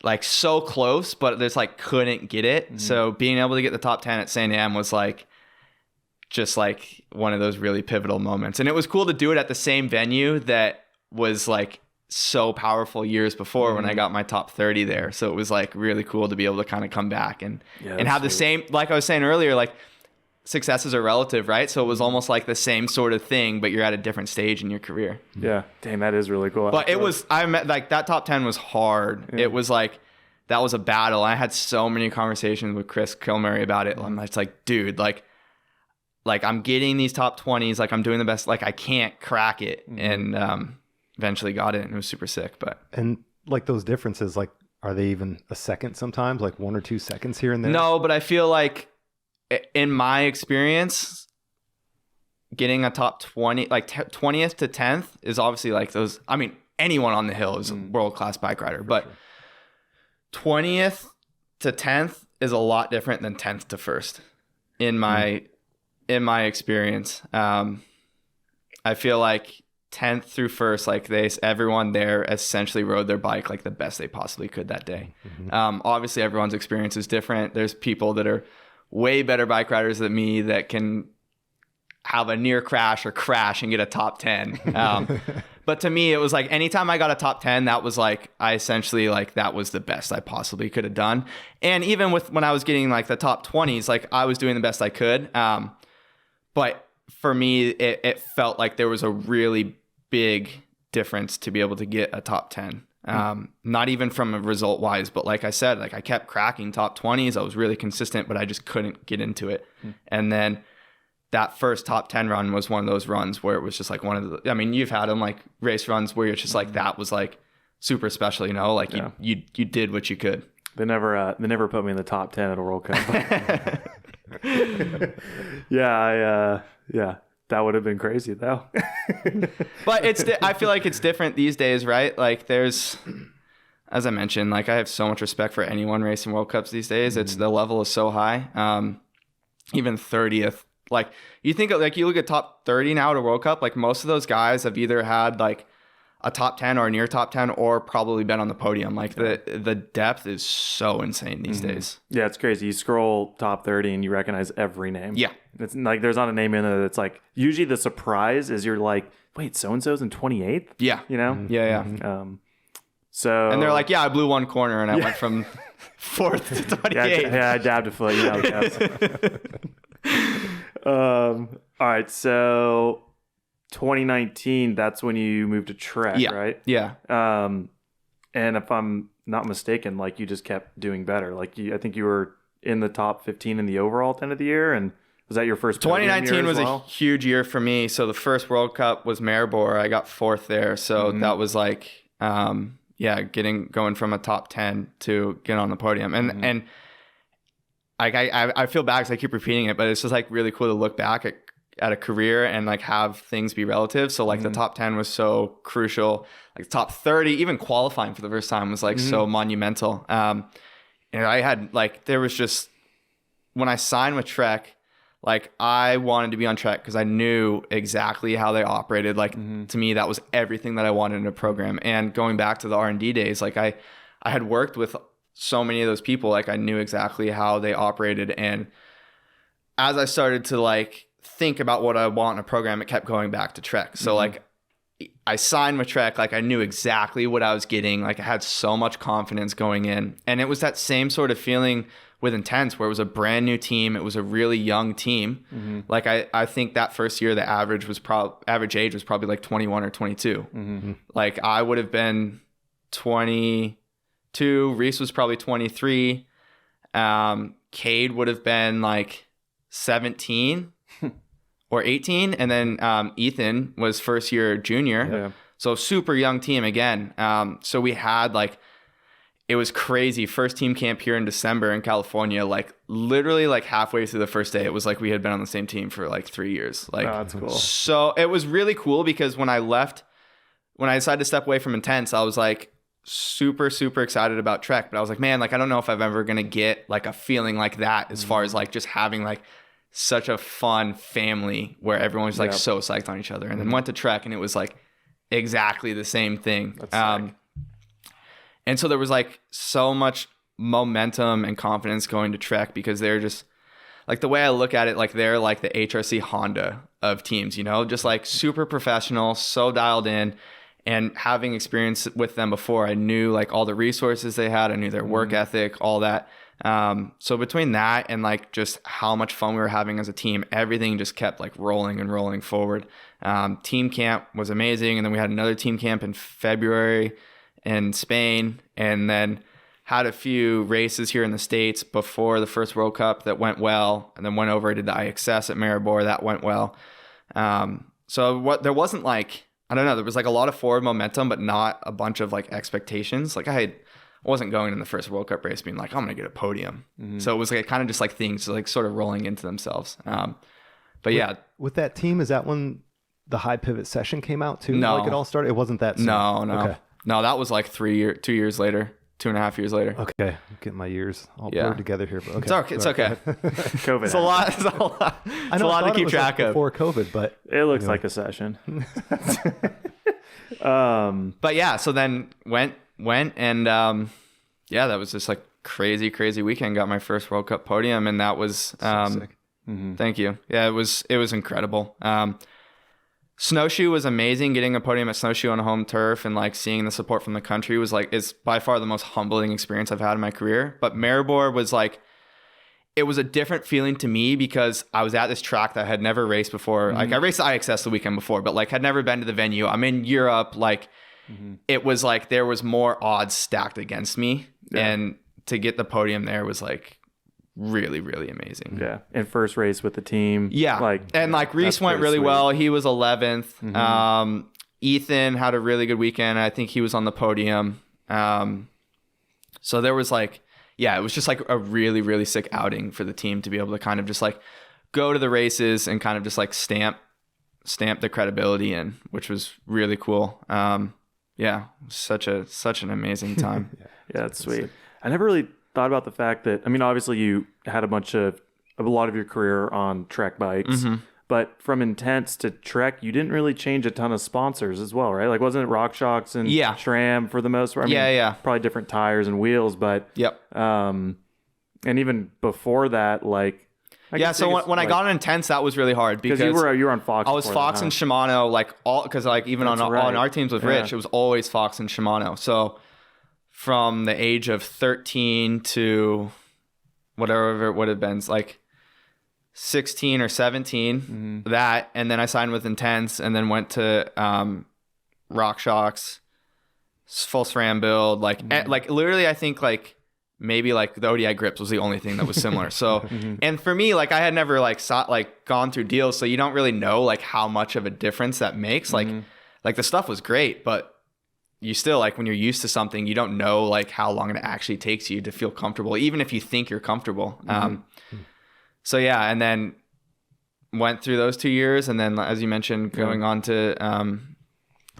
like so close, but just like couldn't get it. So being able to get the top 10 at St. Am was like, just like one of those really pivotal moments. And it was cool to do it at the same venue that was like so powerful years before when I got my top 30 there. So it was like really cool to be able to kind of come back and have the same, like I was saying earlier, like successes are relative, right? So it was almost like the same sort of thing, but you're at a different stage in your career. Yeah. Dang, that is really cool. But it was, I met like that top 10 was hard. It was like, that was a battle. I had so many conversations with Chris Kilmurray about it. I'm just like, dude, like I'm getting these top 20s, like I'm doing the best, like I can't crack it. And eventually got it, and it was super sick. And like those differences, like are they even a second sometimes, like 1 or 2 seconds here and there? No, but I feel like in my experience, getting a top 20, like 20th to 10th is obviously like those, I mean, anyone on the hill is a world-class bike rider, but 20th to 10th is a lot different than 10th to 1st in my experience. I feel like 10th through 1st, like everyone there essentially rode their bike like the best they possibly could that day. Obviously everyone's experience is different. There's people that are way better bike riders than me that can have a near crash or crash and get a top 10. But to me, it was like anytime I got a top 10, that was like, I essentially like, that was the best I possibly could have done. And even with when I was getting like the top 20s, like I was doing the best I could. But for me, it felt like there was a really big difference to be able to get a top 10. Not even from a result wise, but like I said, like I kept cracking top 20s. I was really consistent, but I just couldn't get into it. And then that first top 10 run was one of those runs where it was just like one of the, I mean, you've had them like race runs where you're just like, that was like super special, you know, like you did what you could. They never put me in the top 10 at a World Cup. Yeah, that would have been crazy though. But I feel like it's different these days, right? Like there's, as I mentioned, like I have so much respect for anyone racing World Cups these days. It's the level is so high. Even 30th, like you think of, like you look at top 30 now at a World Cup, like most of those guys have either had like a top 10 or a near top 10 or probably been on the podium. Like the depth is so insane these days. Yeah, it's crazy. You scroll top 30 and you recognize every name. Yeah. It's like there's not a name in there that's like, usually the surprise is you're like, wait, so-and-so's in 28th? Yeah. You know? Yeah. So And they're like, yeah, I blew one corner and I went from 4th to 28. Yeah, I dabbed a foot. You know how it goes. All right, so 2019, that's when you moved to Trek, right? Yeah. And if I'm not mistaken, like you just kept doing better. Like I think you were in the top 15 in the overall 10 of the year, and was that your first? 2019 was a huge year for me. So the first World Cup was Maribor. I got 4th there. So that was like, going from a top 10 to get on the podium. And I feel bad because I keep repeating it, but it's just like really cool to look back at a career and like have things be relative. So like the top 10 was so crucial. Like the top 30, even qualifying for the first time was like so monumental. And I had like, there was just, when I signed with Trek, like I wanted to be on Trek because I knew exactly how they operated. Like to me, that was everything that I wanted in a program. And going back to the R&D days, like I had worked with so many of those people. Like I knew exactly how they operated. And as I started to like think about what I want in a program, it kept going back to Trek. So like I signed with Trek, like I knew exactly what I was getting. Like I had so much confidence going in. And it was that same sort of feeling with Intense, where it was a brand new team. It was a really young team. Like I think that first year, the average age was probably like 21 or 22. Like I would have been 22. Reece was probably 23. Cade would have been like 17 or 18. And then Ethan was first year junior. Yeah. So super young team again. So we had like, it was crazy. First team camp here in December in California, like literally like halfway through the first day, it was like we had been on the same team for like 3 years. Like, that's cool. So it was really cool because when I decided to step away from Intense, I was like super, super excited about Trek. But I was like, man, like I don't know if I'm ever going to get like a feeling like that as far as like just having like such a fun family where everyone's like so psyched on each other. And then went to Trek and it was like exactly the same thing. That's sick. And so there was like so much momentum and confidence going to Trek because they're just like, the way I look at it, like they're like the HRC Honda of teams, you know, just like super professional, so dialed in. And having experience with them before, I knew like all the resources they had. I knew their work ethic, all that. So between that and like just how much fun we were having as a team, everything just kept like rolling and rolling forward. Team camp was amazing. And then we had another team camp in February in Spain, and then had a few races here in the States before the first World Cup that went well, and then went over to the IXS at Maribor, that went well. So there wasn't like, I don't know, there was like a lot of forward momentum, but not a bunch of like expectations. Like I wasn't going in the first World Cup race being like, I'm going to get a podium. So it was like kind of just like things like sort of rolling into themselves. But yeah. With that team, is that when the high pivot session came out too? No. Like it all started? It wasn't that soon? No. Okay. No, that was like 2 years later, 2.5 years later. Okay. I'm getting my years all blurred together here. But okay. It's okay. COVID. It's a lot. It's a lot to keep track of. Before COVID, but it looks like a session. But yeah, so then went and that was just like crazy weekend. Got my first World Cup podium, and that was sick. Thank you. Yeah, it was incredible. Snowshoe was amazing. Getting a podium at Snowshoe on a home turf and like seeing the support from the country was like, is by far the most humbling experience I've had in my career. But Maribor was like, it was a different feeling to me because I was at this track that I had never raced before. Like I raced the IXS the weekend before, but like had never been to the venue. I'm in Europe. Like it was like, there was more odds stacked against me. Yeah. And to get the podium there was like really, really amazing. Yeah. And first race with the team. Yeah. Like Reece went really well. He was 11th. Ethan had a really good weekend. I think he was on the podium. So there was like, it was just like a really, really sick outing for the team to be able to kind of just like go to the races and kind of just like stamp the credibility in, which was really cool. Such an amazing time. Yeah, that's sweet. Sick. I never really thought about the fact that, I mean, obviously you had a lot of your career on track bikes, But from Intense to Trek, you didn't really change a ton of sponsors as well, right? Like, wasn't it RockShox and SRAM for the most part? I mean, probably different tires and wheels, but and even before that, like, so when I got on Intense, that was really hard because you were on Fox. I was Fox and Shimano, like all because like even on our teams with Rich, it was always Fox and Shimano. So from the age of 13 to whatever it would have been, like 16 or 17, that, and then I signed with Intense, and then went to RockShox, full SRAM build, like literally, I think like. Maybe like the ODI grips was the only thing that was similar. So, and for me, like I had never like gone through deals, so you don't really know like how much of a difference that makes. Like the stuff was great, but you still like when you're used to something, you don't know like how long it actually takes you to feel comfortable, even if you think you're comfortable. So yeah, and then went through those 2 years, and then as you mentioned, going on to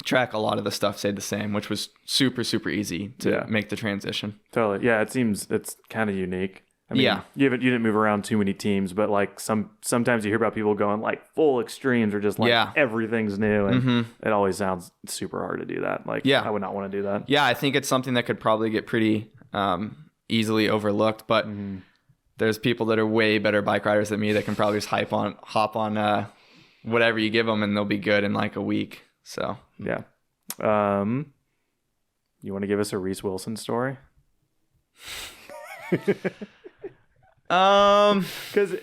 Trek, a lot of the stuff stayed the same, which was super, super easy to make the transition. Totally. Yeah, it seems it's kind of unique. I mean, you didn't move around too many teams, but like sometimes you hear about people going like full extremes or just like everything's new, and it always sounds super hard to do that. Like, I would not want to do that. Yeah, I think it's something that could probably get pretty easily overlooked, but there's people that are way better bike riders than me that can probably just hop on whatever you give them, and they'll be good in like a week. So yeah. You want to give us a Reece Wilson story? Because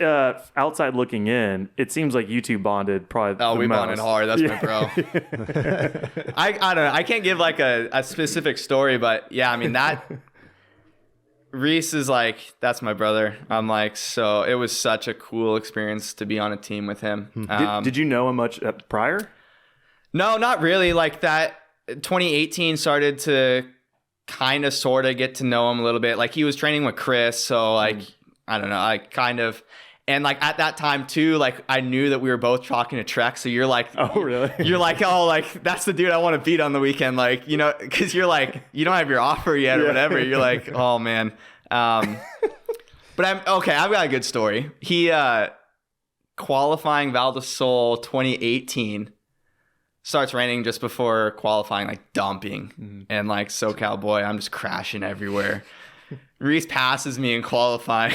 outside looking in, it seems like you two bonded probably. Oh, we bonded hard. That's my bro. I don't know. I can't give like a specific story, but yeah, I mean that Reece is like, that's my brother. I'm like, so it was such a cool experience to be on a team with him. Did you know him much prior? No, not really. Like that 2018 started to kind of sort of get to know him a little bit. Like he was training with Chris. So like, I don't know, I kind of, and like at that time too, like I knew that we were both talking to Trek. So you're like, oh really? You're like, oh, like that's the dude I want to beat on the weekend. Like, you know, cause you're like, you don't have your offer yet or whatever. You're like, oh man. But I've got a good story. He, qualifying Val di Sole 2018, starts raining just before qualifying, like dumping, and like SoCal boy, I'm just crashing everywhere. Reece passes me in qualifying.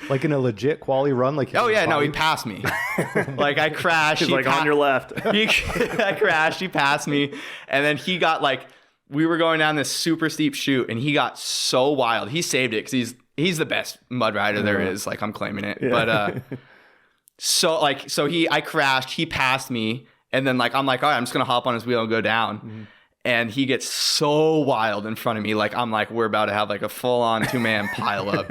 Like in a legit quali run? Like he passed me. Like I crashed. He's like on your left. I crashed. He passed me, and then he got like, we were going down this super steep chute, and he got so wild. He saved it because he's the best mud rider there is. Like I'm claiming it, but I crashed. He passed me. And then like, I'm like, all right, I'm just going to hop on his wheel and go down. And he gets so wild in front of me. Like, I'm like, we're about to have like a full on 2-man pile up,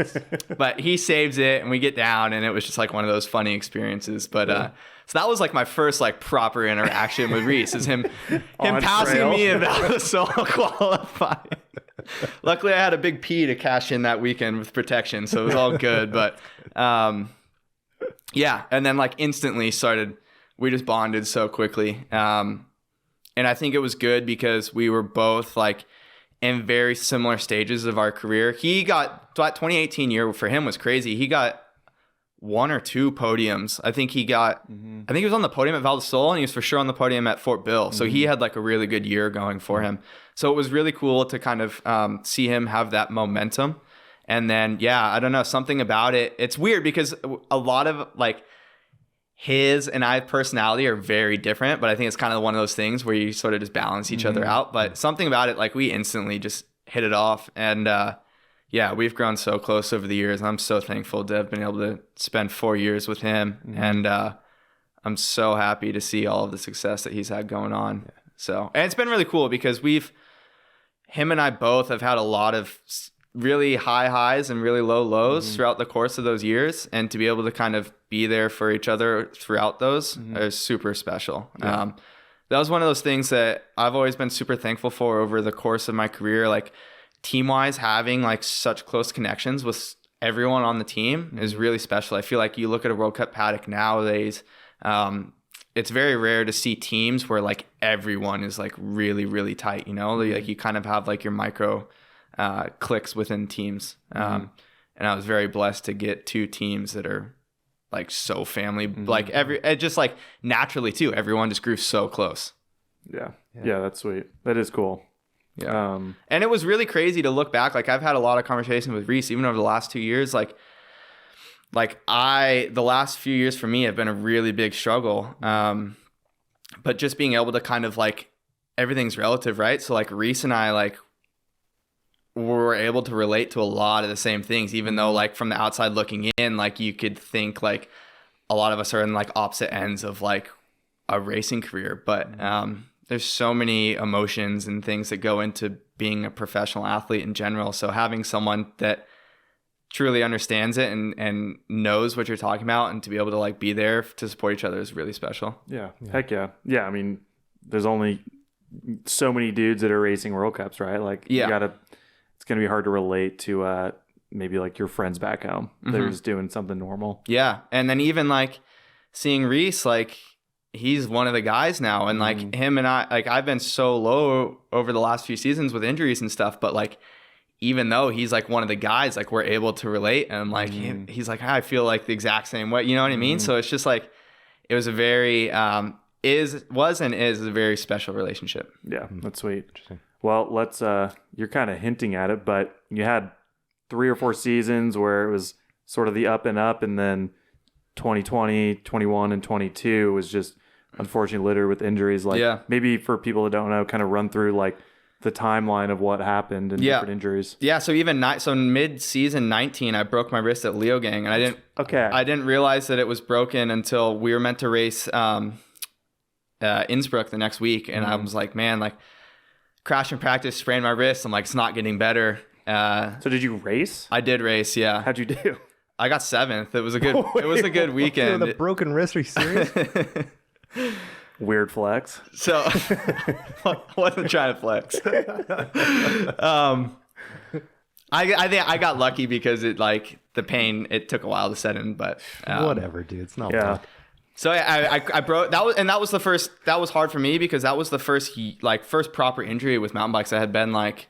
but he saves it and we get down, and it was just like one of those funny experiences. But, so that was like my first like proper interaction with Reece, is him passing me in Val di Sole qualifying. Luckily I had a big P to cash in that weekend with protection. So it was all good. But, yeah. And then like instantly we just bonded so quickly. And I think it was good because we were both like in very similar stages of our career. That 2018 year for him was crazy. He got 1 or 2 podiums. I think he was on the podium at Val di Sole, and he was for sure on the podium at Fort Bill. So he had like a really good year going for him. So it was really cool to kind of see him have that momentum. And then, I don't know, something about it. It's weird because a lot of like, his and I personality are very different, but I think it's kind of one of those things where you sort of just balance each other out. But something about it, like we instantly just hit it off. And we've grown so close over the years. I'm so thankful to have been able to spend 4 years with him. And I'm so happy to see all of the success that he's had going on. So, and it's been really cool because him and I both have had a lot of really high highs and really low lows throughout the course of those years, and to be able to kind of be there for each other throughout those is super special. That was one of those things that I've always been super thankful for over the course of my career. Like team wise, having like such close connections with everyone on the team is really special. I feel like you look at a World Cup paddock nowadays, it's very rare to see teams where like everyone is like really, really tight, you know, like you kind of have like your micro clicks within teams. And I was very blessed to get 2 teams that are like so family, like it just like naturally too, everyone just grew so close. Yeah, that's sweet. That is cool. Yeah. And it was really crazy to look back. Like I've had a lot of conversations with Reece, even over the last 2 years. Like the last few years for me have been a really big struggle. But just being able to kind of like, everything's relative, right? So like Reece and I, like, were able to relate to a lot of the same things, even though like from the outside looking in, like you could think like a lot of us are in like opposite ends of like a racing career. But there's so many emotions and things that go into being a professional athlete in general. So having someone that truly understands it and knows what you're talking about, and to be able to like be there to support each other is really special. Yeah. Heck yeah. Yeah. I mean, there's only so many dudes that are racing World Cups, right? Like it's going to be hard to relate to maybe like your friends back home. They're just doing something normal. Yeah. And then even like seeing Reece, like he's one of the guys now, and like him and I, like I've been so low over the last few seasons with injuries and stuff, but like even though he's like one of the guys, like we're able to relate, and like he's like, I feel like the exact same way, you know what I mean? So it's just like, it was a very was a very special relationship. Yeah, that's sweet. Well, let's you're kind of hinting at it, but you had 3 or 4 seasons where it was sort of the up and up, and then 2020, 21, and 22 was just unfortunately littered with injuries. Like maybe for people that don't know, kind of run through like the timeline of what happened and different injuries. Yeah. So even mid-season 19, I broke my wrist at Leogang, and I didn't realize that it was broken until we were meant to race Innsbruck the next week. And I was like, man, like crashed in practice, sprained my wrist. I'm like, it's not getting better. So did you race? I did race. Yeah. How'd you do? I got 7th. It was a good weekend. With a broken wrist? Are you serious? Weird flex. So I wasn't trying to flex. I think I got lucky because it like the pain, it took a while to set in, but whatever, dude. It's not bad. So I broke that was hard for me because that was the first proper injury with mountain bikes. I had been like,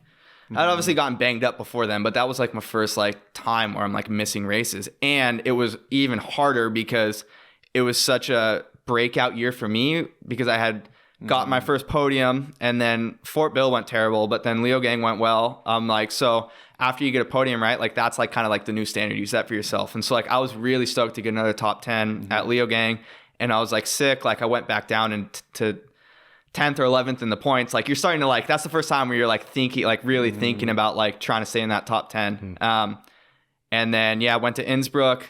I'd obviously gotten banged up before then, but that was like my first like time where I'm like missing races. And it was even harder because it was such a breakout year for me because I had got my first podium, and then Fort Bill went terrible, but then Leogang went well. Like, so after you get a podium, right, like that's like kind of like the new standard you set for yourself. And so like I was really stoked to get another top 10 at Leogang, and I was like sick. Like I went back down to 10th or 11th in the points. Like you're starting to like, that's the first time where you're like thinking, like really thinking about like trying to stay in that top 10. And then I went to Innsbruck.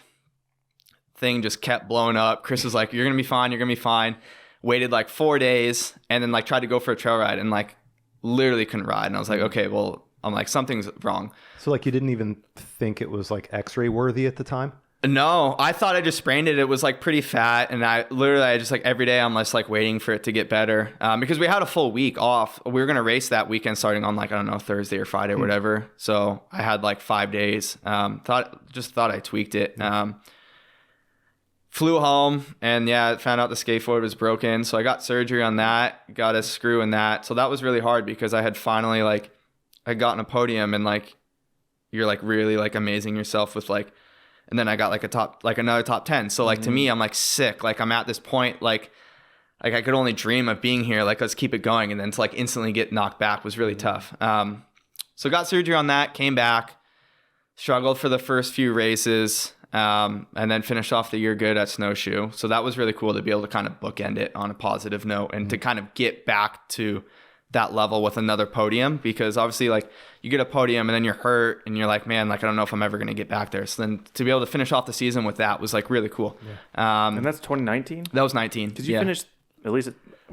Thing just kept blowing up. Chris was like, you're gonna be fine. Waited like 4 days, and then like tried to go for a trail ride, and like literally couldn't ride. And I was like, okay, well, I'm like, something's wrong. So like you didn't even think it was like x-ray worthy at the time? No, I thought I just sprained it. It was like pretty fat, and I just like every day I'm just like waiting for it to get better, because we had a full week off. We were gonna race that weekend starting on like, I don't know, Thursday or Friday or whatever. So I had like 5 days. Thought I tweaked it. Flew home, and found out the skateboard was broken. So I got surgery on that, got a screw in that. So that was really hard because I had finally like, I gotten a podium, and like, you're like really like amazing yourself with like, and then I got like another top 10. So like to me, I'm like sick. Like I'm at this point, like I could only dream of being here. Like, let's keep it going. And then to like instantly get knocked back was really tough. So got surgery on that, came back, struggled for the first few races. And then finished off the year good at Snowshoe. So that was really cool to be able to kind of bookend it on a positive note, and to kind of get back to that level with another podium, because obviously like you get a podium and then you're hurt and you're like, man, like I don't know if I'm ever going to get back there. So then to be able to finish off the season with that was like really cool. And that's 2019? That was 19. Did you finish at least?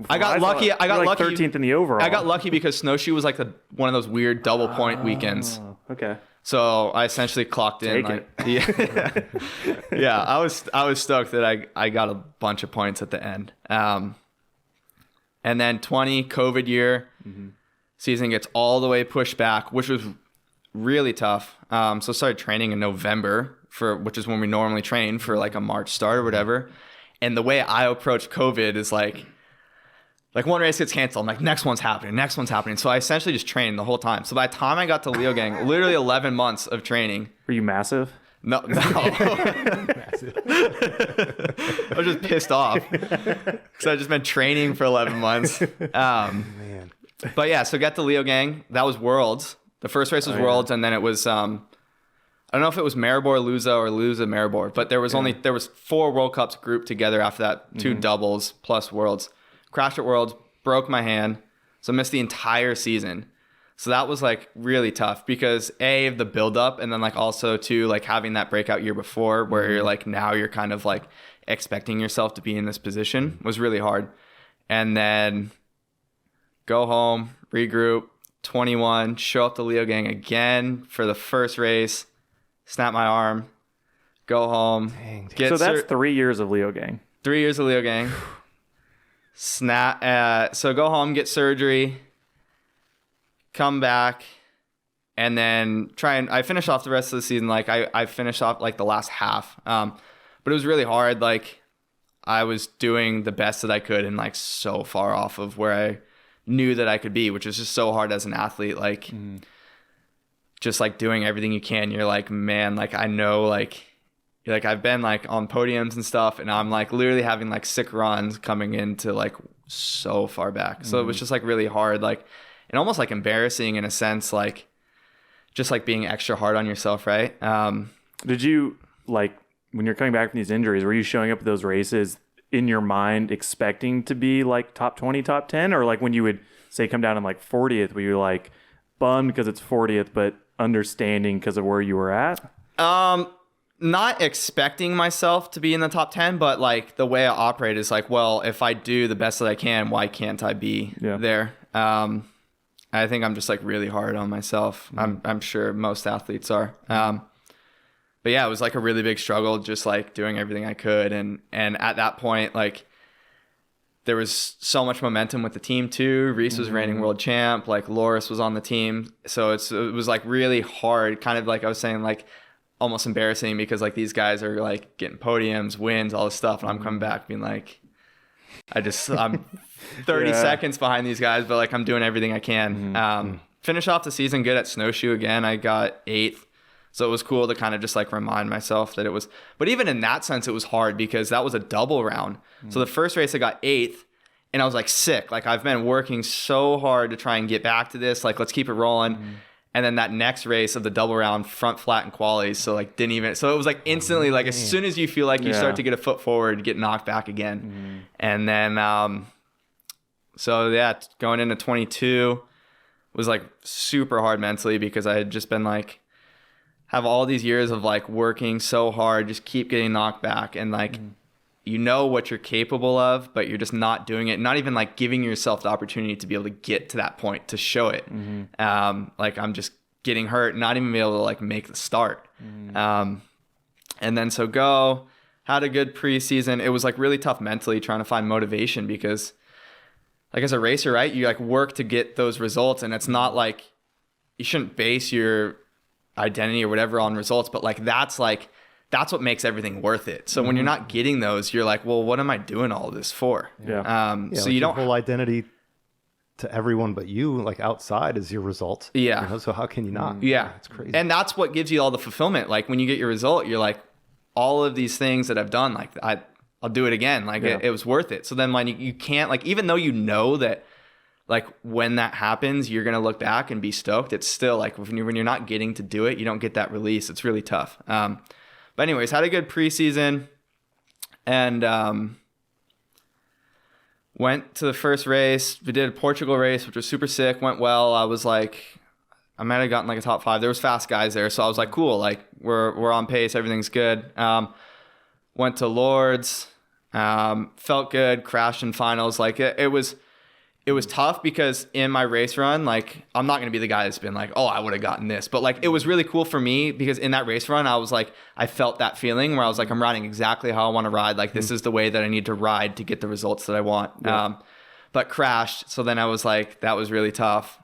I got lucky. I got like lucky. 13th in the overall. I got lucky because Snowshoe was like one of those weird double point weekends. Okay. So I essentially clocked in. I was stoked that I got a bunch of points at the end. And then 20 COVID year, season gets all the way pushed back, which was really tough. So started training in November which is when we normally train for like a March start or whatever. And the way I approach COVID is like one race gets canceled, I'm like, next one's happening. So I essentially just trained the whole time. So by the time I got to Leogang, literally 11 months of training. Were you massive? No. I was just pissed off because I've just been training for 11 months. Man. But yeah, so got the Leo Gang. That was Worlds. The first race was Worlds, and then it was I don't know if it was Maribor Lusa or Lusa Maribor, but there was 4 World Cups grouped together after that, 2 doubles plus Worlds. Crashed at Worlds, broke my hand, so missed the entire season. So that was like really tough because A, the buildup, and then like also too, like having that breakout year before where you're like, now you're kind of like expecting yourself to be in this position was really hard. And then go home, regroup, 21, show up the Leo Gang again for the first race, snap my arm, go home. Dang. So that's 3 years of Leo Gang. 3 years of Leo Gang. So go home, get surgery, come back, and then I finish off the rest of the season. Like I finished off like the last half. But it was really hard. Like I was doing the best that I could and like so far off of where I knew that I could be, which is just so hard as an athlete. Like just like doing everything you can. You're like, man, like I know like I've been like on podiums and stuff, and I'm like literally having like sick runs coming into like so far back. So it was just like really hard, like, and almost like embarrassing in a sense, like just like being extra hard on yourself, right? Did you, like, when you're coming back from these injuries, were you showing up at those races in your mind expecting to be like top 20, top 10? Or like when you would say come down in like 40th, were you like bummed because it's 40th, but understanding because of where you were at? Not expecting myself to be in the top 10, but like the way I operate is like, well, if I do the best that I can, why can't I be there? I think I'm just like really hard on myself. I'm sure most athletes are. But yeah, it was like a really big struggle, just like doing everything I could. And at that point, like there was so much momentum with the team too. Reece was reigning world champ, like Loris was on the team. So it was like really hard, kind of like I was saying, like almost embarrassing because like these guys are like getting podiums, wins, all this stuff. And I'm coming back being like, I'm 30 seconds behind these guys, but like I'm doing everything I can. Finish off the season good at snowshoe again. I got 8th. So it was cool to kind of just like remind myself that it was, but even in that sense, it was hard because that was a double round. So the first race I got 8th and I was like sick. Like I've been working so hard to try and get back to this. Like, let's keep it rolling. And then that next race of the double round, front flat and qualies. So like didn't even, so it was like instantly, like as soon as you feel like you start to get a foot forward, get knocked back again. And then, so yeah, going into 22 was like super hard mentally because I had just been like, have all these years of like working so hard, just keep getting knocked back. And like, you know what you're capable of, but you're just not doing it. Not even like giving yourself the opportunity to be able to get to that point to show it. Like I'm just getting hurt, not even be able to like make the start. And then so had a good preseason. It was like really tough mentally trying to find motivation because like as a racer, right, you like work to get those results, and it's not like you shouldn't base your identity or whatever on results, but like that's what makes everything worth it. So when you're not getting those, you're like, well, what am I doing all this for? So like you don't, your whole identity to everyone but you, like outside, is your result. You know? So how can you not? It's crazy. And that's what gives you all the fulfillment. Like when you get your result, you're like, all of these things that I've done, like I'll do it again. Like it was worth it. So then when you can't, like, even though you know that like when that happens, you're going to look back and be stoked, it's still like when you're not getting to do it, you don't get that release. It's really tough. But anyways, had a good preseason and went to the first race. We did a Portugal race, which was super sick. Went well. I was like, I might have gotten like a top 5. There was fast guys there. So I was like, cool. Like we're on pace. Everything's good. Went to Lords. Felt good. Crashed in finals. Like it was tough because in my race run, like I'm not going to be the guy that's been like, oh, I would have gotten this. But like it was really cool for me because in that race run, I was like, I felt that feeling where I was like, I'm riding exactly how I want to ride. Like this is the way that I need to ride to get the results that I want. But crashed. So then I was like, that was really tough.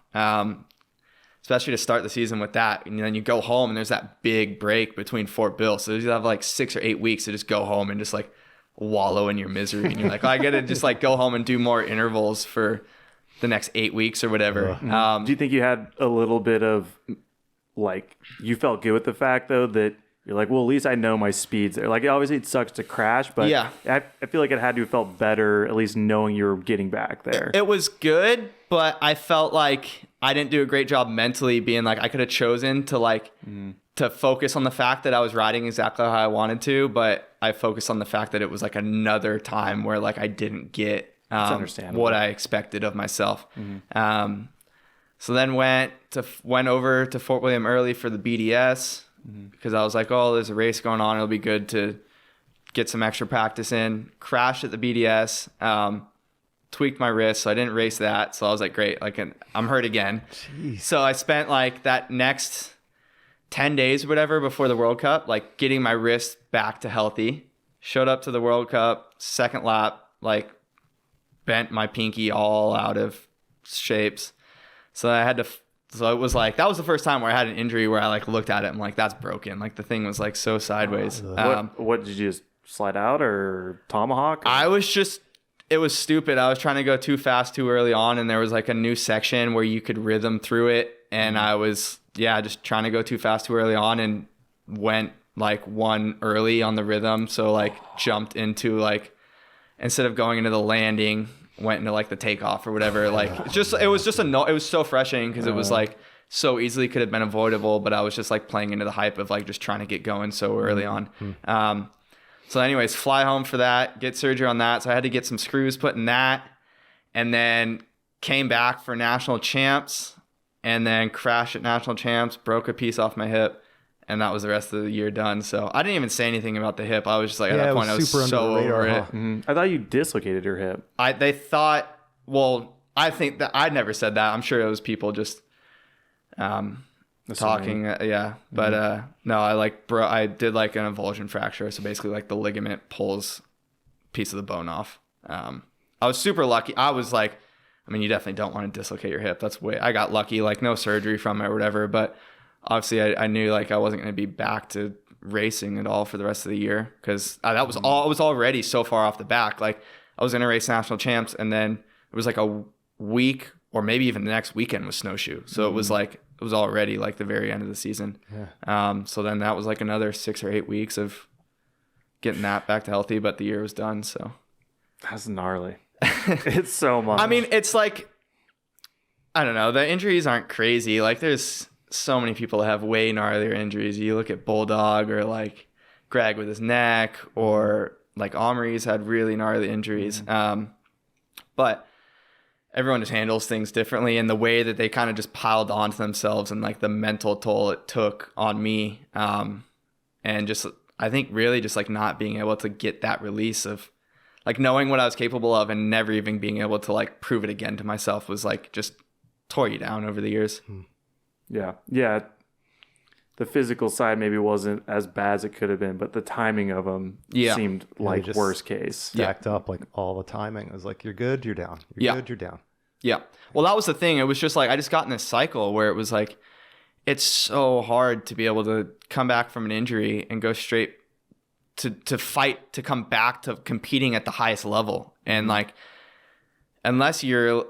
Especially to start the season with that. And then you go home and there's that big break between Fort Bill. So you have like 6 or 8 weeks to just go home and just like wallow in your misery. And you're like, oh, I got to just like go home and do more intervals for the next 8 weeks or whatever. Do you think you had a little bit of like, you felt good with the fact though that you're like, well, at least I know my speeds there. Like, obviously it sucks to crash, but Yeah. I feel like it had to have felt better, at least knowing you were getting back there. It was good, but I felt like I didn't do a great job mentally being like, I could have chosen to like, to focus on the fact that I was riding exactly how I wanted to, but I focused on the fact that it was like another time where like I didn't get what I expected of myself. So then went over to Fort William early for the BDS because I was like, oh, there's a race going on. It'll be good to get some extra practice in. Crashed at the BDS, tweaked my wrist, so I didn't race that. So I was like, great, like I'm hurt again. Jeez. So I spent like that next 10 days or whatever before the World Cup, like getting my wrist back to healthy. Showed up to the World Cup, second lap, like bent my pinky all out of shapes. So I had to, so it was like, that was the first time where I had an injury where I like looked at it and like, that's broken. Like the thing was like so sideways. What did you just slide out or tomahawk? Or? It was stupid. I was trying to go too fast too early on. And there was like a new section where you could rhythm through it. And I was, just trying to go too fast too early on and went like one early on the rhythm. So like jumped into like, instead of going into the landing, went into like the takeoff or whatever. Like it was so frustrating because it was like so easily could have been avoidable, but I was just like playing into the hype of like just trying to get going so early on. So anyways, fly home for that, get surgery on that. So I had to get some screws put in that, and then came back for national champs, and then crashed at national champs, broke a piece off my hip. And that was the rest of the year done. So I didn't even say anything about the hip. I was just like, at that point, I was so over it. I thought you dislocated your hip. They thought, well, I think that I never said that. I'm sure it was people just talking. But no, I did like an avulsion fracture. So basically like the ligament pulls a piece of the bone off. I was super lucky. I was like, I mean, you definitely don't want to dislocate your hip. I got lucky, like no surgery from it or whatever, but obviously I knew like I wasn't going to be back to racing at all for the rest of the year because that was all. I was already so far off the back. Like I was going to race national champs, and then it was like a week or maybe even the next weekend was snowshoe. So it was like it was already like the very end of the season. So then that was like another 6 or 8 weeks of getting that back to healthy, but the year was done. So that's gnarly. It's so much. I mean, it's like, I don't know. The injuries aren't crazy. Like there's so many people that have way gnarlier injuries. You look at Bulldog or like Greg with his neck, or like Omri's had really gnarly injuries. But everyone just handles things differently, and the way that they kind of just piled onto themselves and like the mental toll it took on me. And just, I think really just like not being able to get that release of like knowing what I was capable of and never even being able to like prove it again to myself was like just tore you down over the years. Yeah. The physical side maybe wasn't as bad as it could have been, but the timing of them seemed like worst case. Stacked up like all the timing. It was like, you're good, you're down. You're good, you're down. Yeah. Well, that was the thing. It was just like I just got in this cycle where it was like it's so hard to be able to come back from an injury and go straight to fight to come back to competing at the highest level. And like unless you're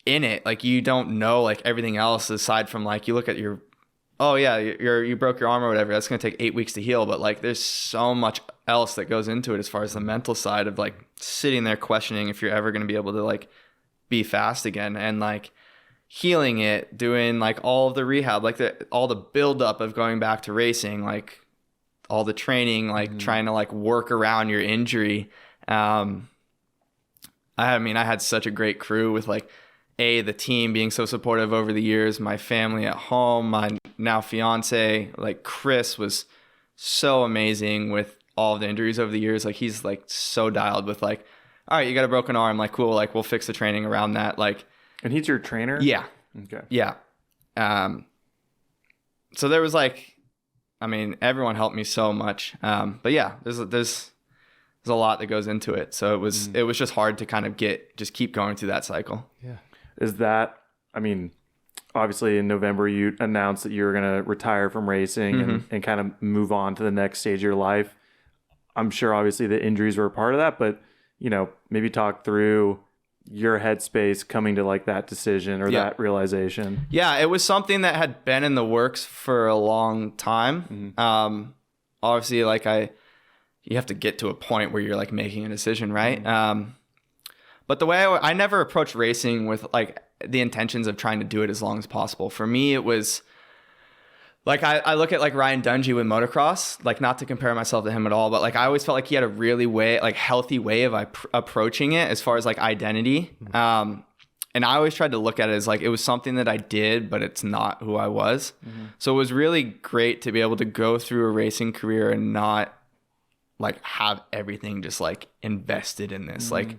in it, like you don't know like everything else aside from like you look at your you broke your arm or whatever, that's going to take 8 weeks to heal, but like there's so much else that goes into it as far as the mental side of like sitting there questioning if you're ever going to be able to like be fast again, and like healing it, doing like all of the rehab, like all the buildup of going back to racing, like all the training, like trying to like work around your injury. I had such a great crew with like the team being so supportive over the years, my family at home, my now fiance, like Chris was so amazing with all of the injuries over the years. Like he's like so dialed with like, all right, you got a broken arm, like cool, like we'll fix the training around that. Like, and he's your trainer? Yeah. Okay. Yeah. So there was like, I mean, everyone helped me so much. But yeah, there's a lot that goes into it. So it was just hard to kind of keep going through that cycle. Yeah. Is that, I mean, obviously in November you announced that you were going to retire from racing and kind of move on to the next stage of your life. I'm sure obviously the injuries were a part of that, but you know, maybe talk through your headspace coming to like that decision or that realization. Yeah, it was something that had been in the works for a long time. obviously like you have to get to a point where you're like making a decision, right? But the way I never approached racing with like the intentions of trying to do it as long as possible. For me, it was like, I look at like Ryan Dungey with motocross, like not to compare myself to him at all, but like I always felt like he had a really healthy way of approaching it as far as like identity. And I always tried to look at it as like, it was something that I did, but it's not who I was. So it was really great to be able to go through a racing career and not like have everything just like invested in this. Like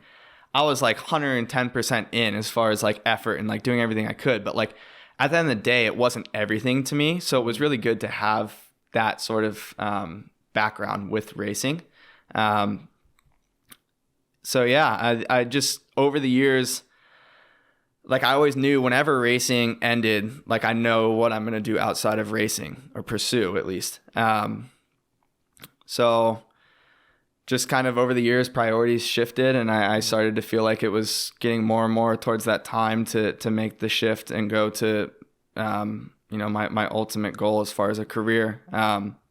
I was like 110% in as far as like effort and like doing everything I could. But like at the end of the day, it wasn't everything to me. So it was really good to have that sort of background with racing. So yeah, I just over the years, like I always knew whenever racing ended, like I know what I'm going to do outside of racing, or pursue at least. So just kind of over the years, priorities shifted, and I started to feel like it was getting more and more towards that time to make the shift and go to, my ultimate goal as far as a career.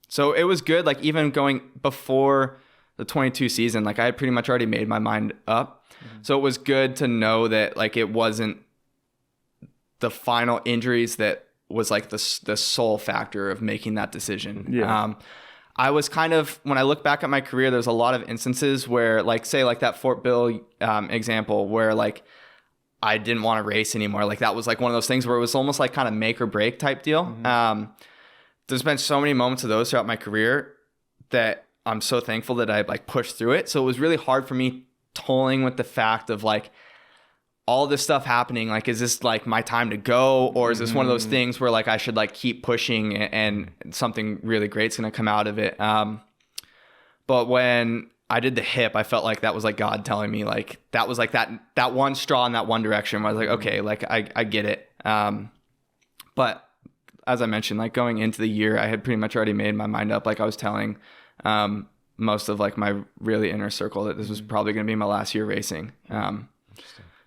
So it was good. Like even going before the 22 season, like I had pretty much already made my mind up. So it was good to know that like it wasn't the final injuries that was like the sole factor of making that decision. Yeah. I was kind of, when I look back at my career, there's a lot of instances where like, say like that Fort Bill example where like I didn't want to race anymore. Like that was like one of those things where it was almost like kind of make or break type deal. There's been so many moments of those throughout my career that I'm so thankful that I like pushed through it. So it was really hard for me toiling with the fact of like all this stuff happening. Like, is this like my time to go, or is this one of those things where like I should like keep pushing and something really great's going to come out of it? But when I did the hip, I felt like that was like God telling me like, that was like that one straw in that one direction where I was like, okay, like I get it. But as I mentioned, like going into the year, I had pretty much already made my mind up. Like I was telling, most of like my really inner circle that this was probably going to be my last year racing.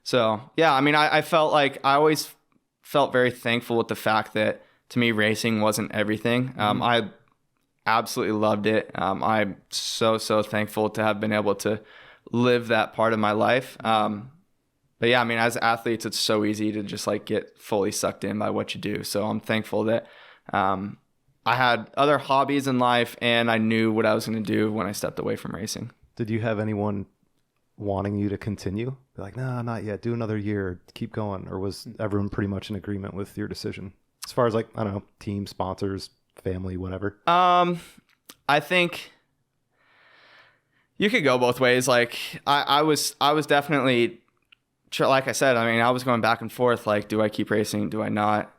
So yeah, I mean, I felt like I always felt very thankful with the fact that to me, racing wasn't everything. I absolutely loved it. I'm so thankful to have been able to live that part of my life. But yeah, I mean, as athletes, it's so easy to just like get fully sucked in by what you do. So I'm thankful that, I had other hobbies in life and I knew what I was going to do when I stepped away from racing. Did you have anyone wanting you to continue? Be like, no, not yet. Do another year. Keep going. Or was everyone pretty much in agreement with your decision? As far as like, I don't know, team, sponsors, family, whatever. I think you could go both ways. Like I was definitely, like I said, I mean, I was going back and forth. Like, do I keep racing? Do I not?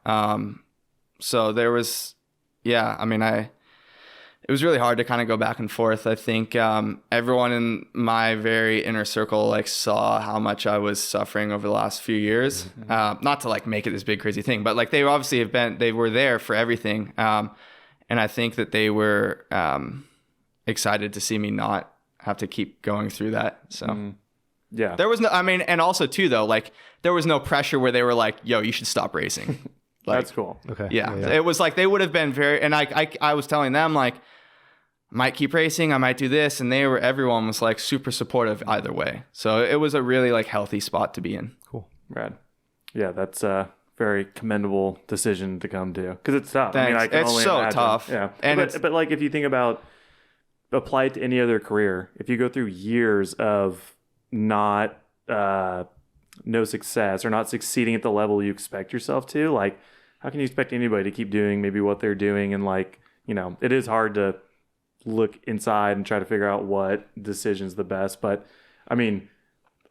So there was, yeah, I mean, it was really hard to kind of go back and forth. I think everyone in my very inner circle like saw how much I was suffering over the last few years. Not to like make it this big crazy thing, but like they obviously they were there for everything. And I think that they were excited to see me not have to keep going through that. So yeah, there was no, I mean, and also too though, like there was no pressure where they were like, yo, you should stop racing. Like, that's cool. Okay. Yeah. It was like they would have been very, and I was telling them like, I might keep racing, I might do this, and everyone was like super supportive either way. So it was a really like healthy spot to be in. Cool. Rad. Yeah, that's a very commendable decision to come to because it's tough. Thanks. I mean, I can it's only so imagine. tough. Yeah, and but like if you think about apply it to any other career, if you go through years of not no success or not succeeding at the level you expect yourself to, like how can you expect anybody to keep doing maybe what they're doing? And like, you know, it is hard to look inside and try to figure out what decision's the best. But I mean,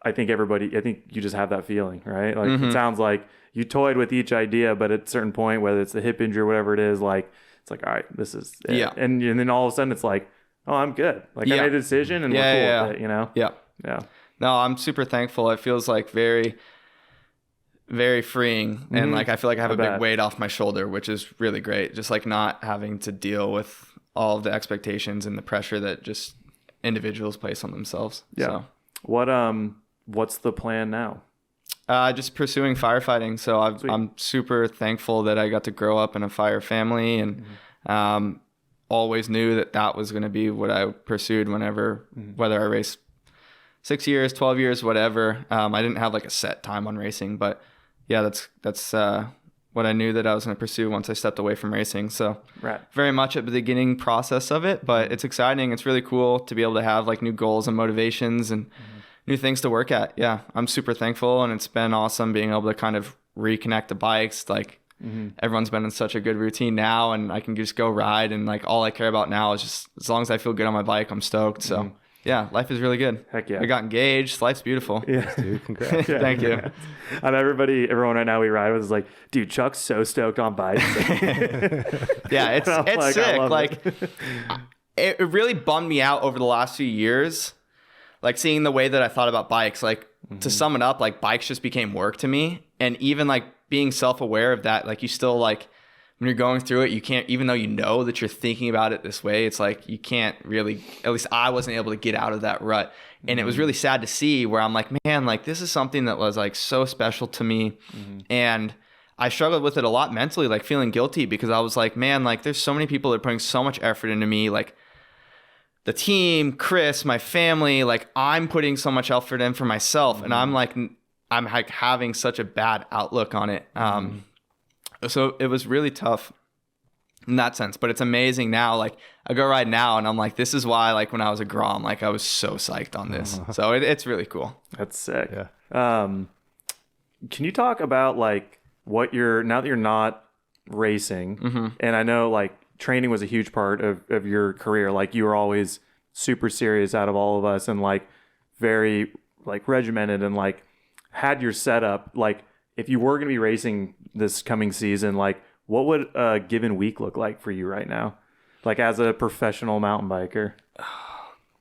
I think you just have that feeling, right? Like it sounds like you toyed with each idea, but at a certain point, whether it's the hip injury or whatever it is, like, it's like, all right, this is it. Yeah. And then all of a sudden it's like, oh, I'm good. Like I made a decision and we're cool with it, you know? Yeah. Yeah. No, I'm super thankful. It feels like very, very freeing. And like, I feel like I have a big weight off my shoulder, which is really great. Just like not having to deal with all of the expectations and the pressure that just individuals place on themselves. Yeah. So. What's the plan now? Just pursuing firefighting. So I'm super thankful that I got to grow up in a fire family, and always knew that was going to be what I pursued whenever, whether I raced 6 years, 12 years, whatever. I didn't have like a set time on racing, but yeah, that's what I knew that I was going to pursue once I stepped away from racing. So very much at the beginning process of it, but it's exciting. It's really cool to be able to have like new goals and motivations and new things to work at. Yeah, I'm super thankful, and it's been awesome being able to kind of reconnect the bikes. Like everyone's been in such a good routine now, and I can just go ride, and like all I care about now is just as long as I feel good on my bike, I'm stoked. So yeah, life is really good. Heck yeah. We got engaged. Life's beautiful. Yeah, dude, congrats. Thank you. And everyone right now we ride with is like, dude, Chuck's so stoked on bikes. Yeah, it's like, sick. Like it really bummed me out over the last few years, like seeing the way that I thought about bikes. Like to sum it up, like bikes just became work to me. And even like being self-aware of that, like you still like when you're going through it, you can't, even though you know that you're thinking about it this way, it's like you can't really, at least I wasn't able to get out of that rut. And it was really sad to see where I'm like, man, like this is something that was like so special to me. And I struggled with it a lot mentally, like feeling guilty, because I was like, man, like there's so many people that are putting so much effort into me, like the team, Chris, my family, like I'm putting so much effort in for myself. And I'm like having such a bad outlook on it. So it was really tough in that sense, but it's amazing now. Like I go ride now and I'm like, this is why, like when I was a Grom, like I was so psyched on this. So it's really cool. That's sick. Yeah. Can you talk about like what now that you're not racing, and I know like training was a huge part of your career. Like you were always super serious out of all of us, and like very like regimented, and like had your setup. Like if you were going to be racing this coming season, like what would a given week look like for you right now? Like as a professional mountain biker?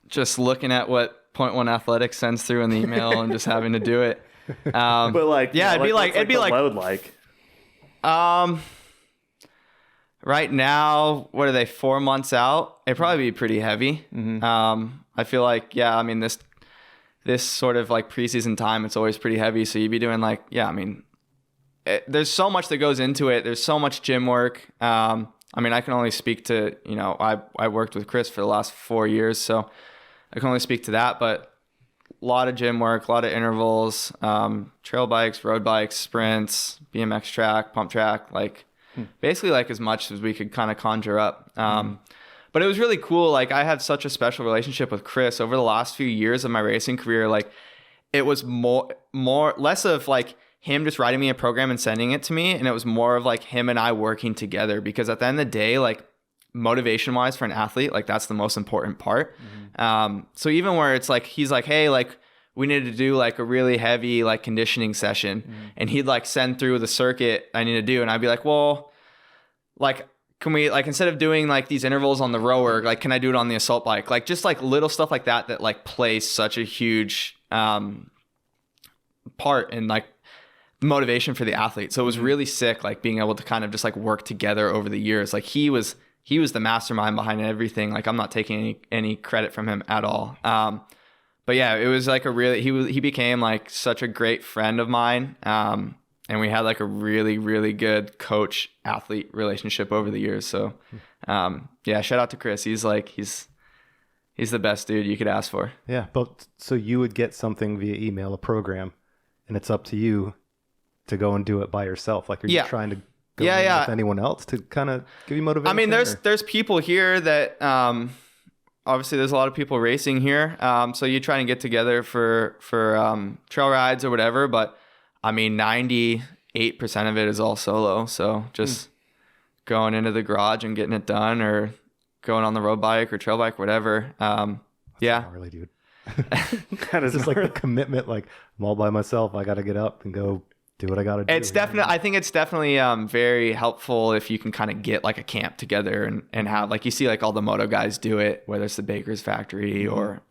Just looking at what Point One Athletics sends through in the email and just having to do it. But like, yeah, it'd be like load like. Right now, what are they, 4 months out? It'd probably be pretty heavy. I feel like, yeah, I mean, this sort of like preseason time, it's always pretty heavy. So you'd be doing like, yeah, I mean, there's so much that goes into it. There's so much gym work. I mean, I can only speak to, I worked with Chris for the last 4 years, so I can only speak to that, but a lot of gym work, a lot of intervals, trail bikes, road bikes, sprints, BMX track, pump track, like basically like as much as we could kind of conjure up. But it was really cool. Like I had such a special relationship with Chris over the last few years of my racing career. Like it was less of like him just writing me a program and sending it to me. And it was more of like him and I working together, because at the end of the day, like motivation wise for an athlete, like that's the most important part. So even where it's like, he's like, hey, like we needed to do like a really heavy like conditioning session, and he'd like send through the circuit I need to do. And I'd be like, well, like, can we like, instead of doing like these intervals on the rower, like, can I do it on the assault bike? Like just like little stuff like that like plays such a huge part in like motivation for the athlete. So it was really sick, like being able to kind of just like work together over the years. Like he was the mastermind behind everything. Like I'm not taking any credit from him at all. But yeah, it was like he became like such a great friend of mine. And we had like a really, really good coach athlete relationship over the years. So yeah, shout out to Chris. He's the best dude you could ask for. Yeah. But so you would get something via email, a program, and it's up to you to go and do it by yourself. Like, are you trying to go with anyone else to kind of give you motivation? I mean, there's people here that, obviously there's a lot of people racing here. So you try and get together for trail rides or whatever, but I mean, 98% of it is all solo. So just going into the garage and getting it done, or going on the road bike or trail bike, whatever. Yeah. Not really, dude. That is just like the commitment. Like I'm all by myself. I got to get up and go do what I got to do. I think it's definitely very helpful if you can kind of get like a camp together and have, like, you see like all the moto guys do it, whether it's the Baker's Factory or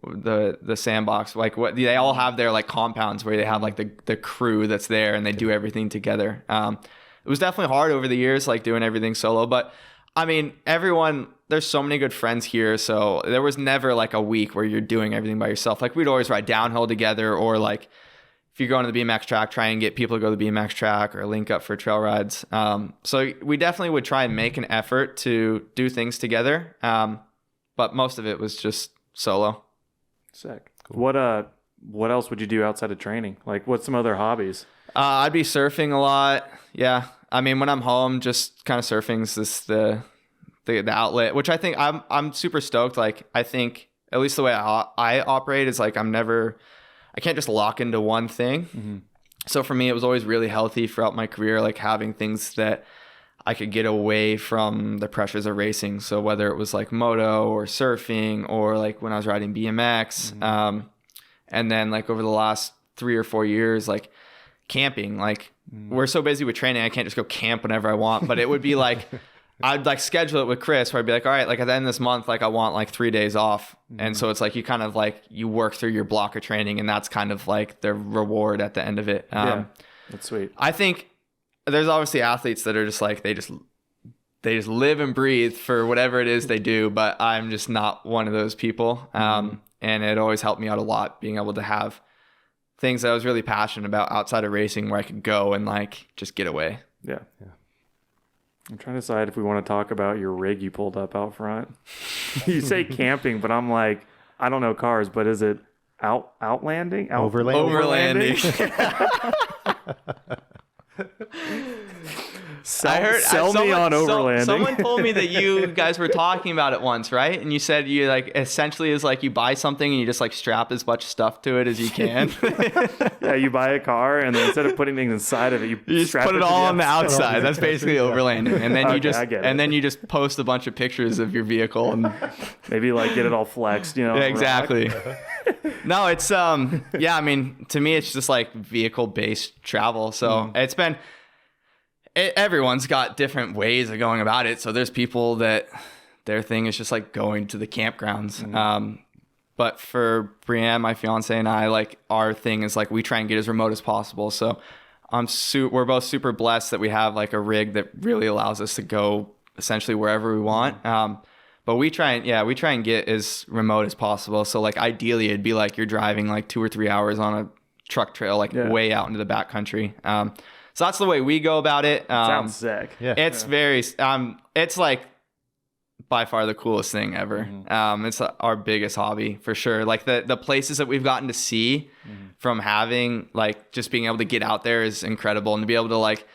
the Sandbox. Like what they all have their like compounds where they have like the crew that's there and they do everything together. It was definitely hard over the years, like doing everything solo, but I mean, there's so many good friends here. So there was never like a week where you're doing everything by yourself. Like we'd always ride downhill together, or like, if you're going to the BMX track, try and get people to go to the BMX track or link up for trail rides. So we definitely would try and make an effort to do things together. But most of it was just solo. Sick. Cool. What else would you do outside of training? Like, what's some other hobbies? I'd be surfing a lot. Yeah. I mean, when I'm home, just kind of surfing is just the outlet, which I think I'm super stoked. Like, I think at least the way I operate is like, I can't just lock into one thing. Mm-hmm. So for me, it was always really healthy throughout my career, like having things that I could get away from the pressures of racing. So whether it was like moto or surfing or like when I was riding BMX, mm-hmm. And then like over the last 3 or 4 years, like camping, like we're so busy with training, I can't just go camp whenever I want, but it would be like, I'd like schedule it with Chris where I'd be like, all right, like at the end of this month, like I want like 3 days off. Mm-hmm. And so it's like, you kind of like, you work through your block of training and that's kind of like the reward at the end of it. Yeah, that's sweet. I think there's obviously athletes that are just like, they just live and breathe for whatever it is they do, but I'm just not one of those people. And it always helped me out a lot being able to have things that I was really passionate about outside of racing where I could go and like just get away. Yeah. I'm trying to decide if we want to talk about your rig you pulled up out front. You say camping, but I'm like, I don't know cars, but is it outlanding? Overlanding. Sell me on Overlanding. Someone told me that you guys were talking about it once, right? And you said you like essentially is like you buy something and you just like strap as much stuff to it as you can. Yeah, you buy a car and then instead of putting things inside of it, you just strap put it all on the outside. That's basically overlanding. And then you just post a bunch of pictures of your vehicle and maybe like get it all flexed, you know. Yeah, exactly. No, it's I mean, to me it's just like vehicle based travel. So it's been everyone's got different ways of going about it. So there's people that their thing is just like going to the campgrounds. But for Brienne, my fiance, and I, like our thing is like we try and get as remote as possible. So we're both super blessed that we have like a rig that really allows us to go essentially wherever we want. But we try and get as remote as possible. So like ideally it'd be like you're driving like 2 or 3 hours on a truck trail, like way out into the backcountry. So that's the way we go about it. Sounds sick. Yeah. It's very, it's like by far the coolest thing ever. It's our biggest hobby for sure. Like the places that we've gotten to see from having like just being able to get out there is incredible, and to be able to like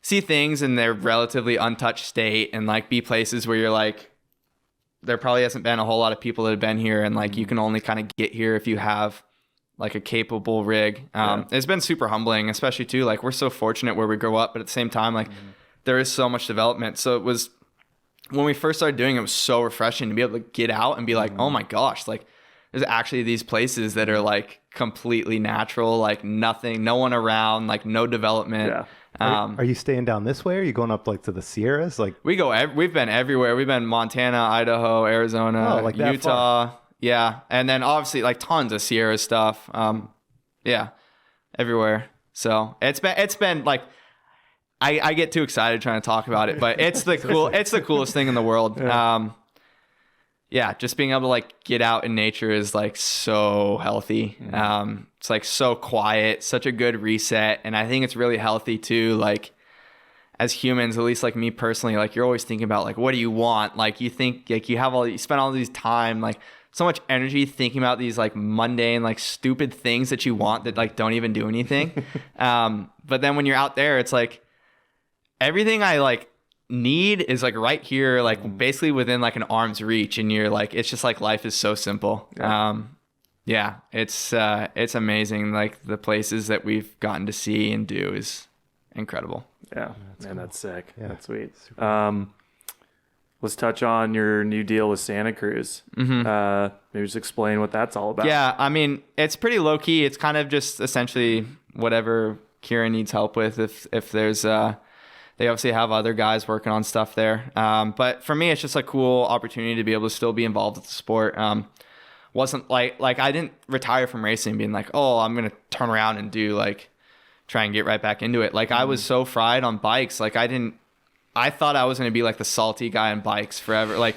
see things in their relatively untouched state and like be places where you're like, there probably hasn't been a whole lot of people that have been here, and like you can only kind of get here if you have like a capable rig. It's been super humbling, especially too, like we're so fortunate where we grow up, but at the same time, like there is so much development. So it was, when we first started doing it, it was so refreshing to be able to get out and be like, oh my gosh, like there's actually these places that are like completely natural, like nothing, no one around, like no development. Yeah. Are you staying down this way? Or are you going up like to the Sierras? Like we've been everywhere. We've been Montana, Idaho, Arizona, like Utah. Yeah. And then obviously like tons of Sierra stuff. Everywhere. So it's been like, I get too excited trying to talk about it, but it's the coolest thing in the world. Just being able to like get out in nature is like so healthy. It's like so quiet, such a good reset. And I think it's really healthy too. Like as humans, at least like me personally, like you're always thinking about like, what do you want? Like you think like you spend all these time, like so much energy thinking about these like mundane, like stupid things that you want that like don't even do anything. But then when you're out there, it's like everything I like need is like right here, like basically within like an arm's reach, and you're like, it's just like life is so simple. It's amazing. Like the places that we've gotten to see and do is incredible. That's sick. That's sweet. Let's touch on your new deal with Santa Cruz. Maybe just explain what that's all about. Yeah, I mean, it's pretty low key. It's kind of just essentially whatever Kieran needs help with. If there's they obviously have other guys working on stuff there. But for me, it's just a cool opportunity to be able to still be involved with the sport. Wasn't like I didn't retire from racing being like, oh, I'm going to turn around and do like, try and get right back into it. Like I was so fried on bikes. Like I thought I was going to be like the salty guy on bikes forever. Like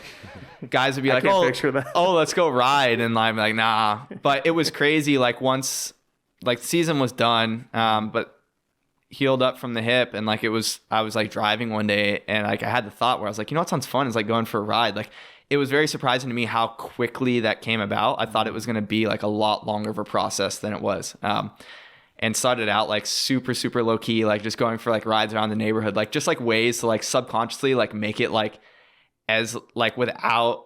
guys would be like, oh, let's go ride. And I'm like, nah. But it was crazy. Like once like the season was done, but healed up from the hip, and like I was like driving one day, and like I had the thought where I was like, you know what sounds fun is like going for a ride. Like it was very surprising to me how quickly that came about. I thought it was going to be like a lot longer of a process than it was. And started out like super, super low key, like just going for like rides around the neighborhood, like just like ways to like subconsciously like make it like as like without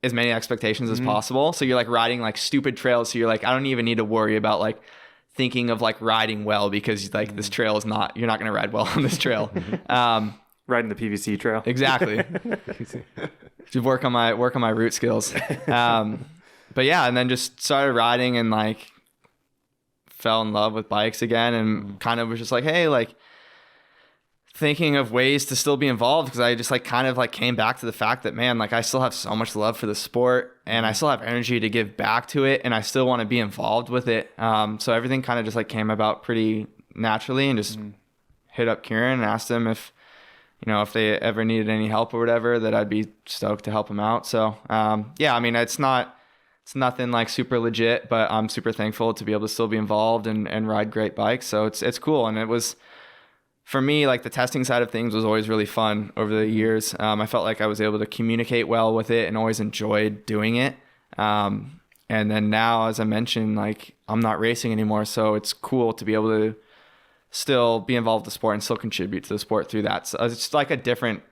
as many expectations as possible. So you're like riding like stupid trails. So you're like, I don't even need to worry about like thinking of like riding well, because like this trail is not, you're not going to ride well on this trail. Riding the PVC trail. Exactly. Should work on my root skills. But yeah, and then just started riding and like fell in love with bikes again, and kind of was just like, hey, like thinking of ways to still be involved, because I just like kind of like came back to the fact that, man, like I still have so much love for the sport, and I still have energy to give back to it, and I still want to be involved with it. So everything kind of just like came about pretty naturally, and just hit up Kieran and asked him if, you know, if they ever needed any help or whatever, that I'd be stoked to help him out. So yeah, I mean, it's nothing like super legit, but I'm super thankful to be able to still be involved and ride great bikes. So it's cool. And it was, for me, like the testing side of things was always really fun over the years. I felt like I was able to communicate well with it and always enjoyed doing it. And then now, as I mentioned, like I'm not racing anymore. So it's cool to be able to still be involved in the sport and still contribute to the sport through that. So it's like a different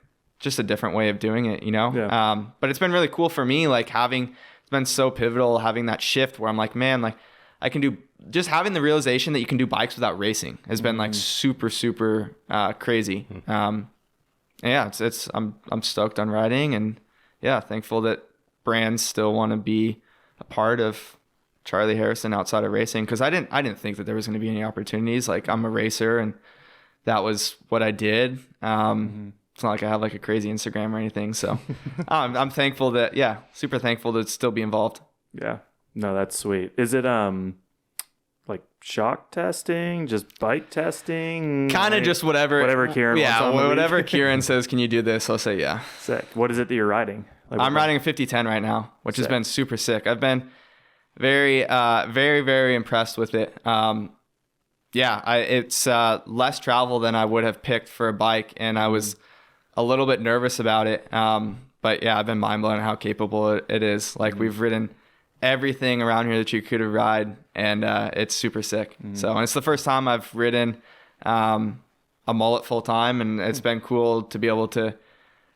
way of doing it, you know? Yeah. But it's been really cool for me, like it's been so pivotal having that shift where I'm like, man, like I can do, just having the realization that you can do bikes without racing has been like super, super crazy. Yeah, I'm stoked on riding, and yeah, thankful that brands still want to be a part of Charlie Harrison outside of racing, because I didn't think that there was going to be any opportunities. Like I'm a racer, and that was what I did. It's not like I have like a crazy Instagram or anything. So I'm thankful that, yeah, super thankful to still be involved. Yeah. No, that's sweet. Is it like shock testing, just bike testing? Kind of like, just whatever Kieran wants on the whatever week? Kieran says, can you do this? I'll say yeah. Sick. What is it that you're riding? Like, I'm riding a 5010 right now, which has Sick. been super sick. I've been very, very, very impressed with it. Yeah, it's less travel than I would have picked for a bike, and I was a little bit nervous about it. But yeah, I've been mind blown at how capable it is. Like we've ridden everything around here that you could ride, and it's super sick. So, and it's the first time I've ridden a mullet full time, and it's been cool to be able to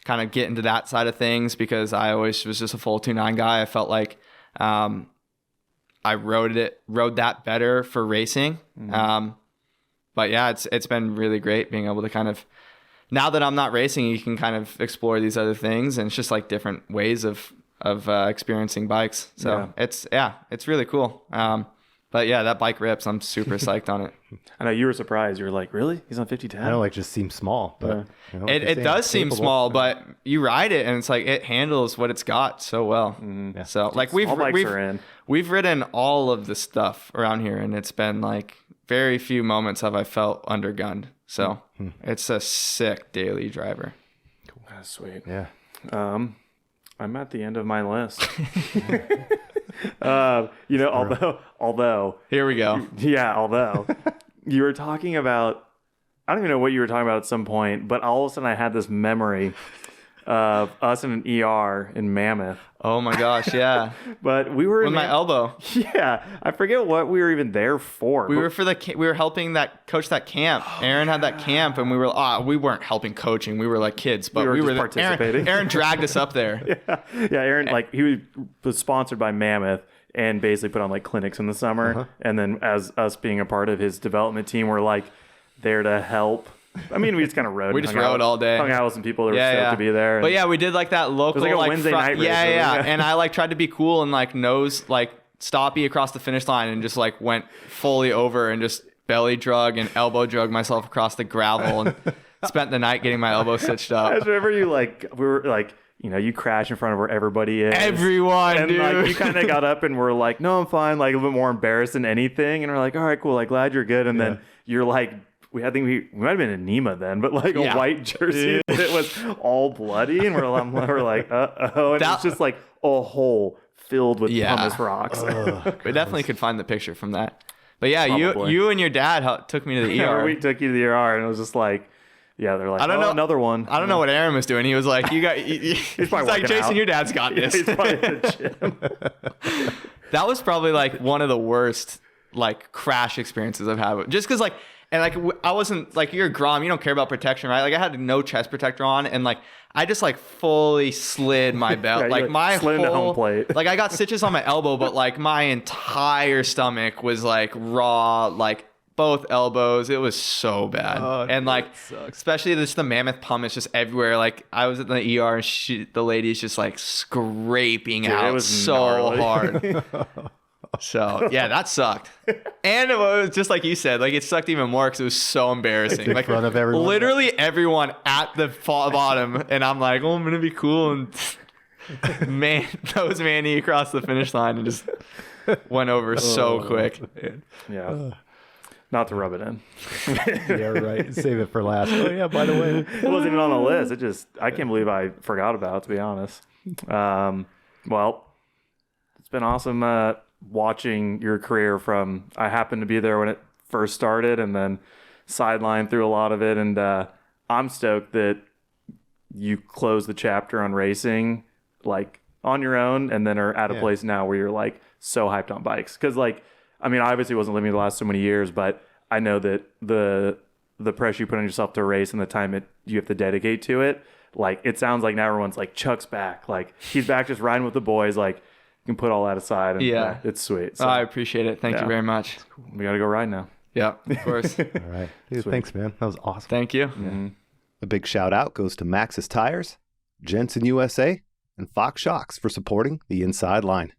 kind of get into that side of things, because I always was just a full 2.9 guy. I felt like I rode that better for racing. But yeah, it's been really great being able to kind of, now that I'm not racing, you can kind of explore these other things, and it's just like different ways of experiencing bikes. So it's really cool. But yeah, that bike rips. I'm super psyched on it. I know you were surprised. You were like, really? He's on 5010? I know, like, just seems small, but you know, it does seem small, but you ride it and it's like it handles what it's got so well. Yeah. So like we've ridden all of the stuff around here, and it's been like very few moments have I felt undergunned. So it's a sick daily driver. Cool. That's sweet. Yeah. I'm at the end of my list. You know, although Here we go. Although you were talking about, I don't even know what you were talking about at some point, but all of a sudden I had this memory of us in an ER in Mammoth. Oh my gosh, yeah. But we were with my elbow. Yeah, I forget what we were even there for. We were helping coach that camp. Aaron had that camp, and we weren't helping coaching. We were like kids, but we were just participating. Aaron dragged us up there. Yeah. Aaron, like he was sponsored by Mammoth and basically put on like clinics in the summer, and then as us being a part of his development team, we're like there to help. I mean, we just kind of rode. We just rode all day. Hung out with some people that were stoked to be there. But yeah, we did like that local. It was like a Wednesday night race. Yeah. And I like tried to be cool and like nose like stoppy across the finish line, and just like went fully over and just belly drug and elbow drug myself across the gravel, and spent the night getting my elbow stitched up. I just remember we were like, you know, you crash in front of where everybody is. Everyone, and dude. Like you kind of got up and were like, no, I'm fine. Like a little bit more embarrassed than anything. And we're like, all right, cool. Like glad you're good. And then you're like, I think we might have been in NEMA then, but like a white jersey that was all bloody, and we're like, uh-oh. And it's just like a hole filled with pumice rocks. We definitely could find the picture from that. But yeah, Probably. you and your dad took me to the ER. We took you to the ER, and it was just like, yeah, they're like, I don't know, another one. I don't know what Aaron was doing. He was like, he's like, Jason, your dad's got this. He's probably in the gym. That was probably like one of the worst like crash experiences I've had. Just because like, and like I wasn't like, you're a Grom, you don't care about protection, right? Like I had no chest protector on, and like I just like fully slid my belt. Yeah, like my slid into home whole plate. like I got stitches on my elbow, but like my entire stomach was like raw, like both elbows. It was so bad. And like especially the mammoth pumice just everywhere. Like I was at the ER and the lady's just like scraping out. It was so gnarly. Hard. So yeah, that sucked. And it was just like you said, like it sucked even more because it was so embarrassing. Like in front of everyone. Literally everyone at the bottom, and I'm like, oh, I'm gonna be cool, and man, nose Manny across the finish line and just went over so quick. Yeah. Not to rub it in. Yeah, right. Save it for last. Oh yeah, by the way, it wasn't even on the list. I can't believe I forgot about it, to be honest. Well, it's been awesome watching your career from, I happened to be there when it first started and then sidelined through a lot of it. And I'm stoked that you closed the chapter on racing like on your own and then are at a place now where you're like so hyped on bikes. Cause like, I mean, I obviously wasn't living the last so many years, but I know that the pressure you put on yourself to race and the time you have to dedicate to it, like it sounds like now everyone's like, Chuck's back. Like he's back just riding with the boys. Like, can put all that aside and it's sweet. So, I appreciate it. Thank you very much. We got to go ride now. Yeah, of course. All right. Dude, thanks, man. That was awesome. Thank you. Mm-hmm. A big shout out goes to Maxxis Tires, Jensen USA, and Fox Shocks for supporting the Inside Line.